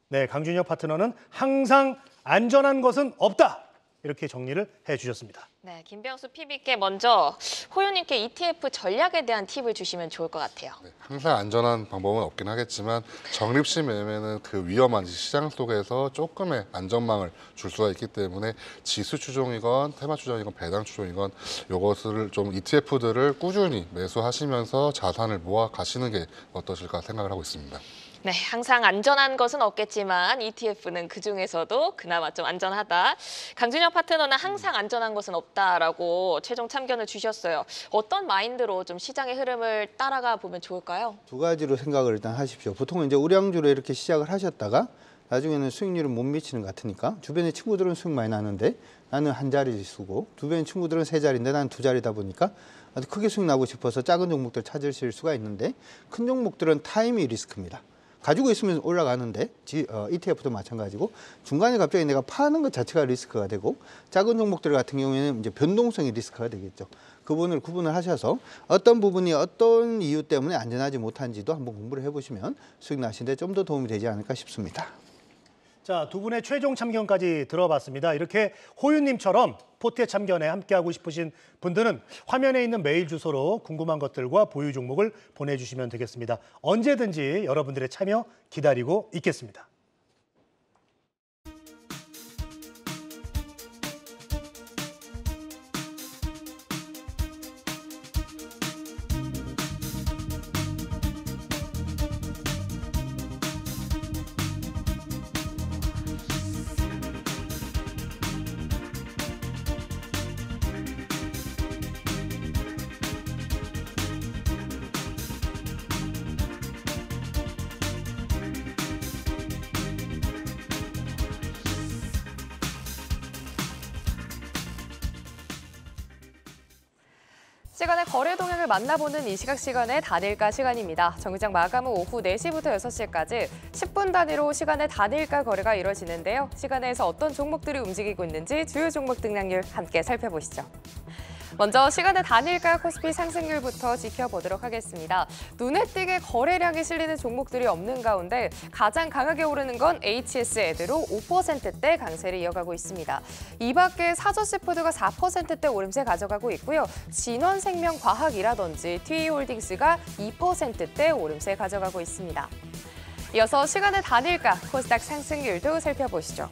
네, 강준혁 파트너는 항상 안전한 것은 없다. 이렇게 정리를 해주셨습니다.
네, 김병수 PB께 먼저 호유님께 ETF 전략에 대한 팁을 주시면 좋을 것 같아요.
네, 항상 안전한 방법은 없긴 하겠지만 적립식 매매는 그 위험한 시장 속에서 조금의 안전망을 줄 수가 있기 때문에 지수 추종이건 테마 추종이건 배당 추종이건 이것을 좀 ETF들을 꾸준히 매수하시면서 자산을 모아 가시는 게 어떠실까 생각을 하고 있습니다.
네, 항상 안전한 것은 없겠지만 ETF는 그중에서도 그나마 좀 안전하다. 강준혁 파트너는 항상 안전한 것은 없다라고 최종 참견을 주셨어요. 어떤 마인드로 좀 시장의 흐름을 따라가 보면 좋을까요?
두 가지로 생각을 일단 하십시오. 보통은 이제 우량주로 이렇게 시작을 하셨다가 나중에는 수익률은 못 미치는 것 같으니까, 주변의 친구들은 수익 많이 나는데 나는 한 자리 쓰고, 주변의 친구들은 세 자리인데 나는 두 자리다 보니까 아주 크게 수익 나고 싶어서 작은 종목들 찾으실 수가 있는데, 큰 종목들은 타임이 리스크입니다. 가지고 있으면 올라가는데 ETF도 마찬가지고 중간에 갑자기 내가 파는 것 자체가 리스크가 되고, 작은 종목들 같은 경우에는 이제 변동성이 리스크가 되겠죠. 그분을 구분을 하셔서 어떤 부분이 어떤 이유 때문에 안전하지 못한지도 한번 공부를 해보시면 수익 나시는데 좀 더 도움이 되지 않을까 싶습니다.
자, 두 분의 최종 참견까지 들어봤습니다. 이렇게 호유님처럼 포트에 참견에 함께하고 싶으신 분들은 화면에 있는 메일 주소로 궁금한 것들과 보유 종목을 보내주시면 되겠습니다. 언제든지 여러분들의 참여 기다리고 있겠습니다.
시간의 거래 동향을 만나보는 이 시간의 단일가 시간입니다. 정기장 마감은 오후 4시부터 6시까지 10분 단위로 시간의 단일가 거래가 이뤄지는데요. 시간에서 어떤 종목들이 움직이고 있는지 주요 종목 등락률 함께 살펴보시죠. 먼저 시간의 단일가 코스피 상승률부터 지켜보도록 하겠습니다. 눈에 띄게 거래량이 실리는 종목들이 없는 가운데 가장 강하게 오르는 건 HS 에드로 5%대 강세를 이어가고 있습니다. 이 밖에 사저씨푸드가 4%대 오름세 가져가고 있고요. 진원생명과학이라든지 TE홀딩스가 2%대 오름세 가져가고 있습니다. 이어서 시간의 단일가 코스닥 상승률도 살펴보시죠.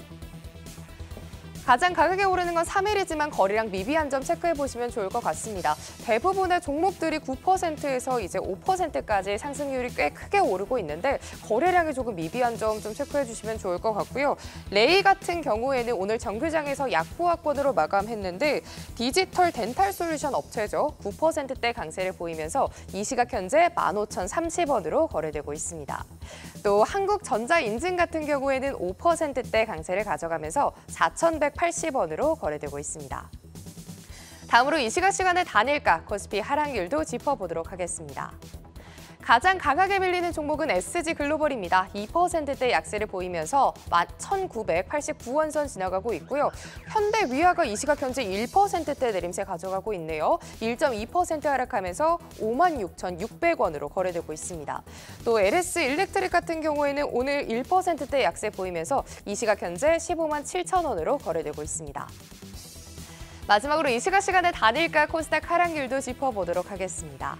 가장 강하게 오르는 건 3일이지만 거래량 미비한 점 체크해보시면 좋을 것 같습니다. 대부분의 종목들이 9%에서 이제 5%까지 상승률이 꽤 크게 오르고 있는데 거래량이 조금 미비한 점 좀 체크해주시면 좋을 것 같고요. 레이 같은 경우에는 오늘 정규장에서 약보합권으로 마감했는데 디지털 덴탈 솔루션 업체죠. 9%대 강세를 보이면서 이 시각 현재 15,030원으로 거래되고 있습니다. 또 한국전자인증 같은 경우에는 5%대 강세를 가져가면서 4,180원으로 거래되고 있습니다. 다음으로 이 시간의 단일가 코스피 하락률도 짚어보도록 하겠습니다. 가장 강하게 밀리는 종목은 SG글로벌입니다. 2%대 약세를 보이면서 1,989원 선 지나가고 있고요. 현대위아가 이 시각 현재 1%대 내림세 가져가고 있네요. 1.2% 하락하면서 56,600원으로 거래되고 있습니다. 또 LS일렉트릭 같은 경우에는 오늘 1%대 약세 보이면서 이 시각 현재 157,000원으로 거래되고 있습니다. 마지막으로 이 시간의 단일가 코스닥 하락률도 짚어보도록 하겠습니다.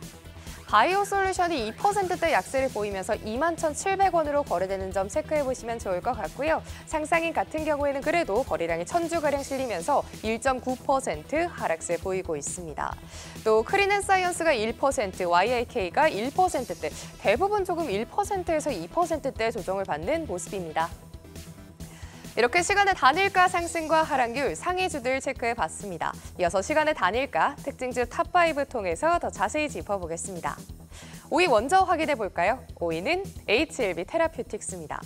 바이오솔루션이 2%대 약세를 보이면서 21,700원으로 거래되는 점 체크해보시면 좋을 것 같고요. 상상인 같은 경우에는 그래도 거래량이 1,000주가량 실리면서 1.9% 하락세 보이고 있습니다. 또 크린앤사이언스가 1%, YIK가 1%대, 대부분 조금 1%에서 2%대 조정을 받는 모습입니다. 이렇게 시간의 단일가 상승과 하락률 상위주들 체크해봤습니다. 이어서 시간의 단일가 특징주 탑5 통해서 더 자세히 짚어보겠습니다. 5위 먼저 확인해볼까요? 5위는 HLB 테라퓨틱스입니다.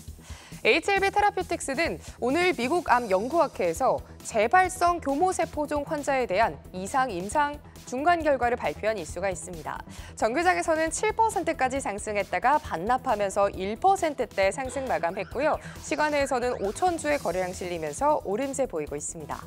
HLB 테라퓨틱스는 오늘 미국 암 연구학회에서 재발성 교모세포종 환자에 대한 이상 임상 중간 결과를 발표한 이슈가 있습니다. 정규장에서는 7%까지 상승했다가 반납하면서 1%대 상승 마감했고요. 시간외에서는 5,000주의 거래량 실리면서 오름세 보이고 있습니다.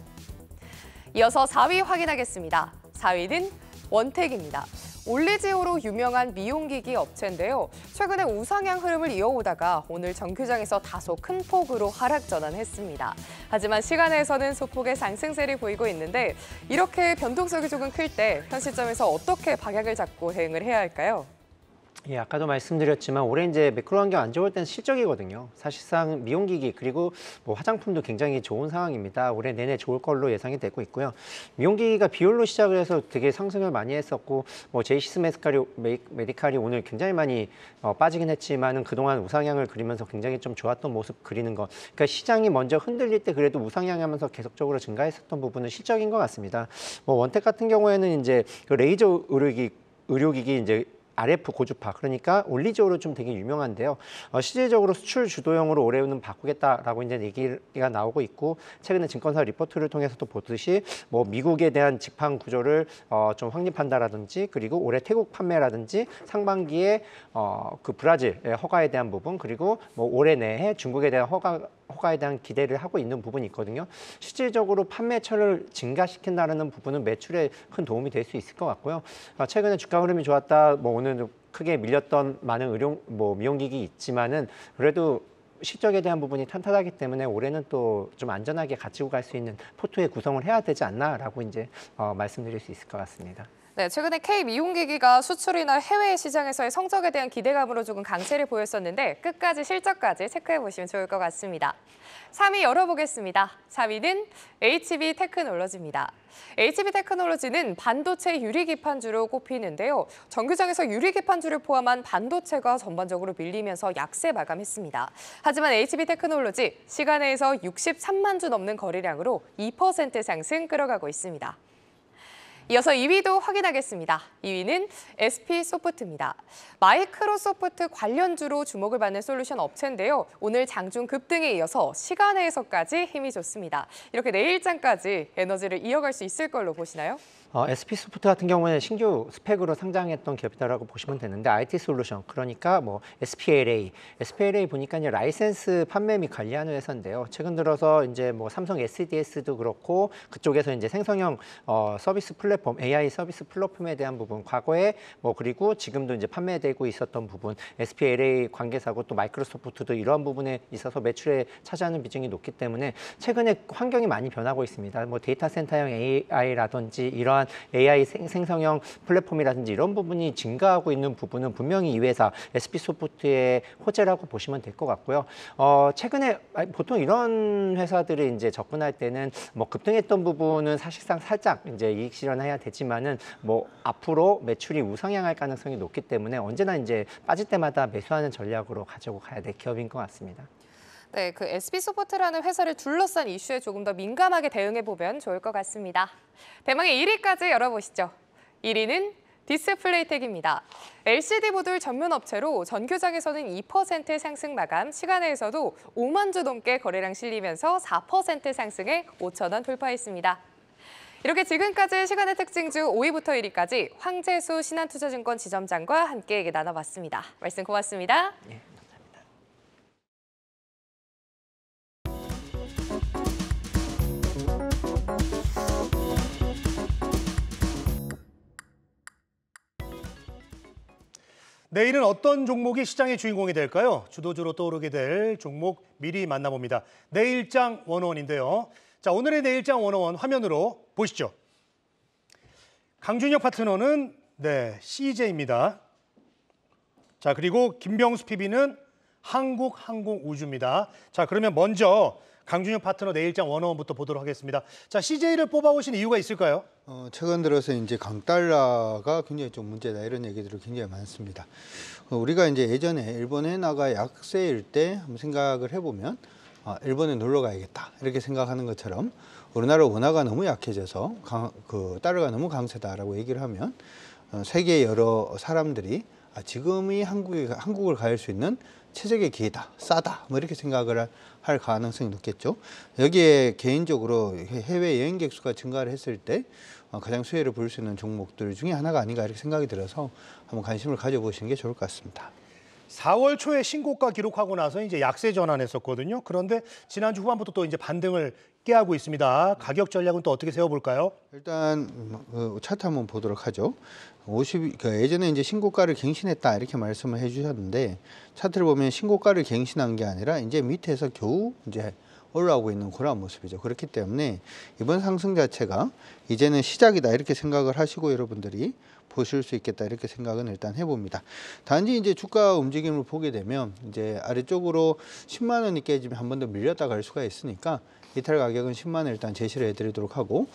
이어서 4위 확인하겠습니다. 4위는 원택입니다. 올리지오로 유명한 미용기기 업체인데요. 최근에 우상향 흐름을 이어오다가 오늘 정규장에서 다소 큰 폭으로 하락 전환했습니다. 하지만 시간에서는 소폭의 상승세를 보이고 있는데 이렇게 변동성이 조금 클 때 현 시점에서 어떻게 방향을 잡고 대응을 해야 할까요?
예, 아까도 말씀드렸지만 올해 이제 매크로 환경 안 좋을 때는 실적이거든요. 사실상 미용기기 그리고 뭐 화장품도 굉장히 좋은 상황입니다. 올해 내내 좋을 걸로 예상이 되고 있고요. 미용기기가 비올로 시작을 해서 되게 상승을 많이 했었고 뭐 제이시스 메디칼이 오늘 굉장히 많이 빠지긴 했지만은 그동안 우상향을 그리면서 굉장히 좀 좋았던 모습 그리는 거. 그러니까 시장이 먼저 흔들릴 때 그래도 우상향하면서 계속적으로 증가했었던 부분은 실적인 것 같습니다. 뭐 원택 같은 경우에는 이제 그 레이저 의료기기 이제 RF 고주파, 그러니까 올리지오로 좀 되게 유명한데요. 실질적으로 수출 주도형으로 올해는 바꾸겠다라고 이제 얘기가 나오고 있고, 최근에 증권사 리포트를 통해서도 보듯이 뭐 미국에 대한 직판 구조를 좀 확립한다라든지, 그리고 올해 태국 판매라든지 상반기에 그 브라질 허가에 대한 부분, 그리고 뭐 올해 내에 중국에 대한 허가에 대한 기대를 하고 있는 부분이 있거든요. 실질적으로 판매처를 증가시킨다는 부분은 매출에 큰 도움이 될 수 있을 것 같고요. 최근에 주가 흐름이 좋았다, 뭐 오늘 크게 밀렸던 많은 미용기기 있지만은 그래도 실적에 대한 부분이 탄탄하기 때문에 올해는 또 좀 안전하게 가지고 갈 수 있는 포트의 구성을 해야 되지 않나라고 이제 말씀드릴 수 있을 것 같습니다.
네, 최근에 K미용기기가 수출이나 해외 시장에서의 성적에 대한 기대감으로 조금 강세를 보였었는데 끝까지 실적까지 체크해보시면 좋을 것 같습니다. 3위 열어보겠습니다. 3위는 HB테크놀로지입니다. HB테크놀로지는 반도체 유리기판주로 꼽히는데요. 정규장에서 유리기판주를 포함한 반도체가 전반적으로 밀리면서 약세 마감했습니다. 하지만 HB테크놀로지 시간에서 63만 주 넘는 거래량으로 2% 상승 끌어가고 있습니다. 이어서 2위도 확인하겠습니다. 2위는 SP소프트입니다. 마이크로소프트 관련주로 주목을 받는 솔루션 업체인데요. 오늘 장중 급등에 이어서 시간외에서까지 힘이 좋습니다. 이렇게 내일장까지 에너지를 이어갈 수 있을 걸로 보시나요?
SP소프트 같은 경우에는 신규 스펙으로 상장했던 기업이다라고 보시면 되는데 IT 솔루션, 그러니까 뭐 SPLA 보니까 이제 라이센스 판매 및 관리하는 회사인데요. 최근 들어서 이제 뭐 삼성 SDS도 그렇고 그쪽에서 이제 생성형 서비스 플랫폼, AI 서비스 플랫폼에 대한 부분, 과거에 뭐 그리고 지금도 이제 판매되고 있었던 부분, SPLA 관계사고 또 마이크로소프트도 이러한 부분에 있어서 매출에 차지하는 비중이 높기 때문에 최근에 환경이 많이 변하고 있습니다. 뭐 데이터 센터형 AI라든지 이러한 AI 생성형 플랫폼이라든지 이런 부분이 증가하고 있는 부분은 분명히 이 회사 SP소프트의 호재라고 보시면 될 것 같고요. 최근에 보통 이런 회사들이 이제 접근할 때는 뭐 급등했던 부분은 사실상 살짝 이제 이익 실현해야 되지만은 뭐 앞으로 매출이 우상향할 가능성이 높기 때문에 언제나 이제 빠질 때마다 매수하는 전략으로 가지고 가야 될 기업인 것 같습니다.
네, 그 SP소프트라는 회사를 둘러싼 이슈에 조금 더 민감하게 대응해보면 좋을 것 같습니다. 대망의 1위까지 열어보시죠. 1위는 디스플레이텍입니다. LCD 모듈 전문 업체로 전교장에서는 2% 상승 마감, 시간에서도 5만 주 넘게 거래량 실리면서 4% 상승해 5천 원 돌파했습니다. 이렇게 지금까지 시간의 특징 중 5위부터 1위까지 황재수 신한투자증권 지점장과 함께 나눠봤습니다. 말씀 고맙습니다.
네.
내일은 어떤 종목이 시장의 주인공이 될까요? 주도주로 떠오르게 될 종목 미리 만나봅니다. 내일장 101인데요. 자, 오늘의 내일장 101 화면으로 보시죠. 강준혁 파트너는 CJ입니다. 자, 그리고 김병수 PB는 한국항공우주입니다. 자, 그러면 먼저 강준혁 파트너 내일장 101부터 보도록 하겠습니다. 자, CJ를 뽑아오신 이유가 있을까요?
최근 들어서 이제 강달러가 굉장히 좀 문제다 이런 얘기들이 굉장히 많습니다. 우리가 이제 예전에 일본 엔화가 약세일 때 한번 생각을 해보면 일본에 놀러 가야겠다 이렇게 생각하는 것처럼 우리나라 원화가 너무 약해져서 달러가 너무 강세다라고 얘기를 하면 세계 여러 사람들이 지금이 한국을 갈 수 있는 최적의 기회다, 싸다, 뭐 이렇게 생각을 할 가능성이 높겠죠. 여기에 개인적으로 해외 여행객 수가 증가를 했을 때 가장 수혜를 볼 수 있는 종목들 중에 하나가 아닌가 이렇게 생각이 들어서 한번 관심을 가져보시는 게 좋을 것 같습니다.
4월 초에 신고가 기록하고 나서 이제 약세 전환했었거든요. 그런데 지난주 후반부터 또 이제 반등을 깨하고 있습니다. 가격 전략은 또 어떻게 세워볼까요?
일단 차트 한번 보도록 하죠. 예전에 이제 신고가를 갱신했다 이렇게 말씀을 해주셨는데 차트를 보면 신고가를 갱신한 게 아니라 이제 밑에서 겨우 이제 올라오고 있는 그런 모습이죠. 그렇기 때문에 이번 상승 자체가 이제는 시작이다 이렇게 생각을 하시고 여러분들이 보실 수 있겠다 이렇게 생각은 일단 해봅니다. 단지 이제 주가 움직임을 보게 되면 이제 아래쪽으로 10만 원이 깨지면 한 번 더 밀렸다 갈 수가 있으니까 이탈 가격은 10만 원 일단 제시를 해드리도록 하고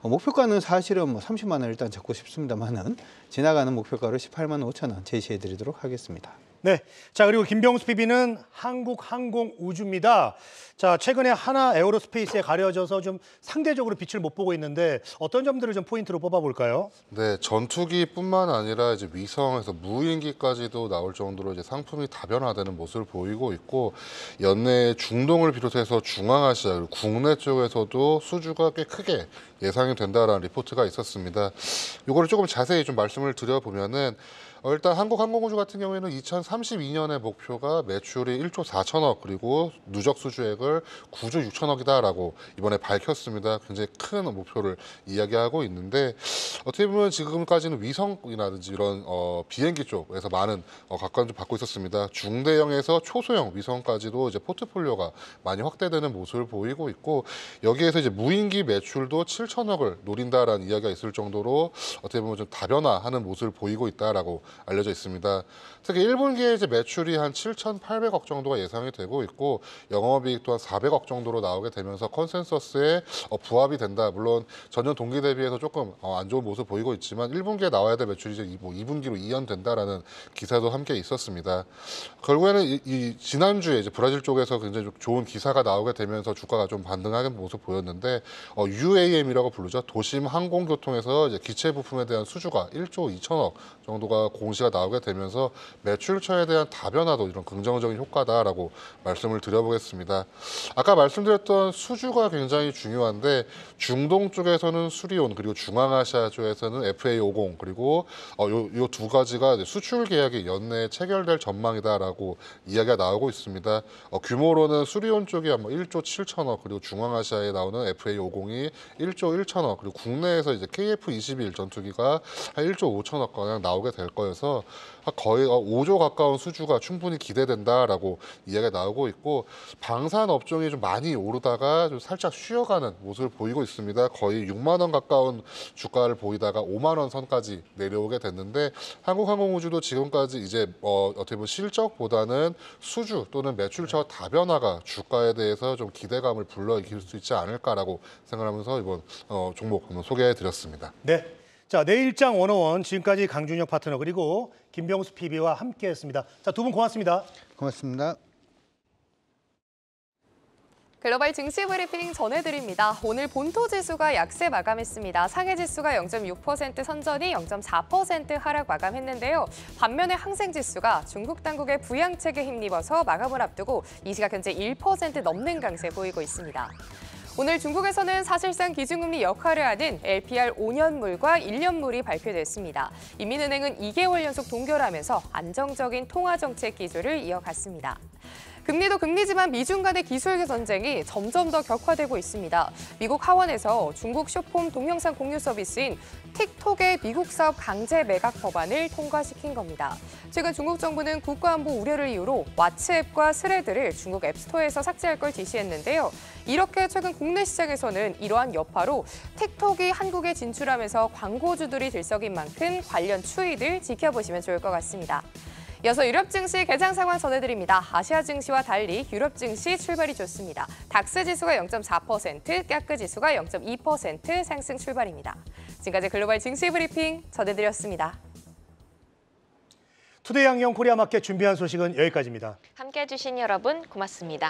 목표가는 사실은 뭐 30만 원 일단 잡고 싶습니다만은 지나가는 목표가로 18만 5천 원 제시해드리도록 하겠습니다.
네, 자 그리고 김병수 PB는 한국항공우주입니다. 자, 최근에 하나 에어로스페이스에 가려져서 좀 상대적으로 빛을 못 보고 있는데 어떤 점들을 좀 포인트로 뽑아볼까요?
네, 전투기뿐만 아니라 이제 위성에서 무인기까지도 나올 정도로 이제 상품이 다변화되는 모습을 보이고 있고 연내 중동을 비롯해서 중앙아시아 그리고 국내 쪽에서도 수주가 꽤 크게 예상이 된다라는 리포트가 있었습니다. 이거를 조금 자세히 좀 말씀을 드려보면은 일단 한국항공우주 같은 경우에는 2032년의 목표가 매출이 1조 4천억 그리고 누적 수주액을 9조 6천억이다라고 이번에 밝혔습니다. 굉장히 큰 목표를 이야기하고 있는데 어떻게 보면 지금까지는 위성이라든지 이런 비행기 쪽에서 많은 각광을 받고 있었습니다. 중대형에서 초소형 위성까지도 이제 포트폴리오가 많이 확대되는 모습을 보이고 있고 여기에서 이제 무인기 매출도 7천억을 노린다라는 이야기가 있을 정도로 어떻게 보면 좀 다변화하는 모습을 보이고 있다라고 알려져 있습니다. 특히 1분기에 이제 매출이 한 7,800억 정도가 예상이 되고 있고 영업이익 또한 400억 정도로 나오게 되면서 컨센서스에 부합이 된다. 물론 전년 동기 대비해서 조금 안 좋은 모습 보이고 있지만 1분기에 나와야 될 매출이 이제 2분기로 이연된다라는 기사도 함께 있었습니다. 결국에는 이 지난주에 이제 브라질 쪽에서 굉장히 좀 좋은 기사가 나오게 되면서 주가가 좀 반등하는 모습 보였는데 UAM이라고 부르죠. 도심 항공교통에서 이제 기체 부품에 대한 수주가 1조 2천억 정도가 공시가 나오게 되면서 매출처에 대한 다변화도 이런 긍정적인 효과다라고 말씀을 드려보겠습니다. 아까 말씀드렸던 수주가 굉장히 중요한데 중동 쪽에서는 수리온 그리고 중앙아시아 쪽에서는 FA50 그리고 요 두 가지가 이제 수출 계약이 연내에 체결될 전망이다라고 이야기가 나오고 있습니다. 규모로는 수리온 쪽이 아마 1조 7천억 그리고 중앙아시아에 나오는 FA50이 1조 1천억 그리고 국내에서 이제 KF-21 전투기가 한 1조 5천억 가량 나오게 될 거여서 거의 5조 가까운 수주가 충분히 기대된다라고 이야기가 나오고 있고 방산 업종이 좀 많이 오르다가 좀 살짝 쉬어가는 모습을 보이고 있습니다. 거의 6만 원 가까운 주가를 보이다가 5만 원 선까지 내려오게 됐는데 한국항공우주도 지금까지 이제 어떻게 보면 실적보다는 수주 또는 매출처 다변화가 주가에 대해서 좀 기대감을 불러일으킬 수 있지 않을까라고 생각하면서 이번 종목 한번 소개해드렸습니다.
네. 자, 내일장 101 지금까지 강준혁 파트너 그리고 김병수 PB와 함께했습니다. 자, 두 분 고맙습니다.
고맙습니다.
글로벌 증시 브리핑 전해드립니다. 오늘 본토 지수가 약세 마감했습니다. 상해 지수가 0.6% 선전이 0.4% 하락 마감했는데요. 반면에 항생 지수가 중국 당국의 부양책에 힘입어서 마감을 앞두고 이 시각 현재 1% 넘는 강세 보이고 있습니다. 오늘 중국에서는 사실상 기준금리 역할을 하는 LPR 5년물과 1년물이 발표됐습니다. 인민은행은 2개월 연속 동결하면서 안정적인 통화정책 기조를 이어갔습니다. 금리도 금리지만 미중 간의 기술 전쟁이 점점 더 격화되고 있습니다. 미국 하원에서 중국 숏폼 동영상 공유 서비스인 틱톡의 미국 사업 강제 매각 법안을 통과시킨 겁니다. 최근 중국 정부는 국가안보 우려를 이유로 왓츠앱과 스레드를 중국 앱스토어에서 삭제할 걸 지시했는데요. 이렇게 최근 국내 시장에서는 이러한 여파로 틱톡이 한국에 진출하면서 광고주들이 들썩인 만큼 관련 추이들 지켜보시면 좋을 것 같습니다. 이어서 유럽 증시 개장 상황 전해드립니다. 아시아 증시와 달리 유럽 증시 출발이 좋습니다. 닥스 지수가 0.4%, 까크 지수가 0.2% 상승 출발입니다. 지금까지 글로벌 증시 브리핑 전해드렸습니다.
투데이 안경 코리아 마켓 준비한 소식은 여기까지입니다.
함께해 주신 여러분 고맙습니다.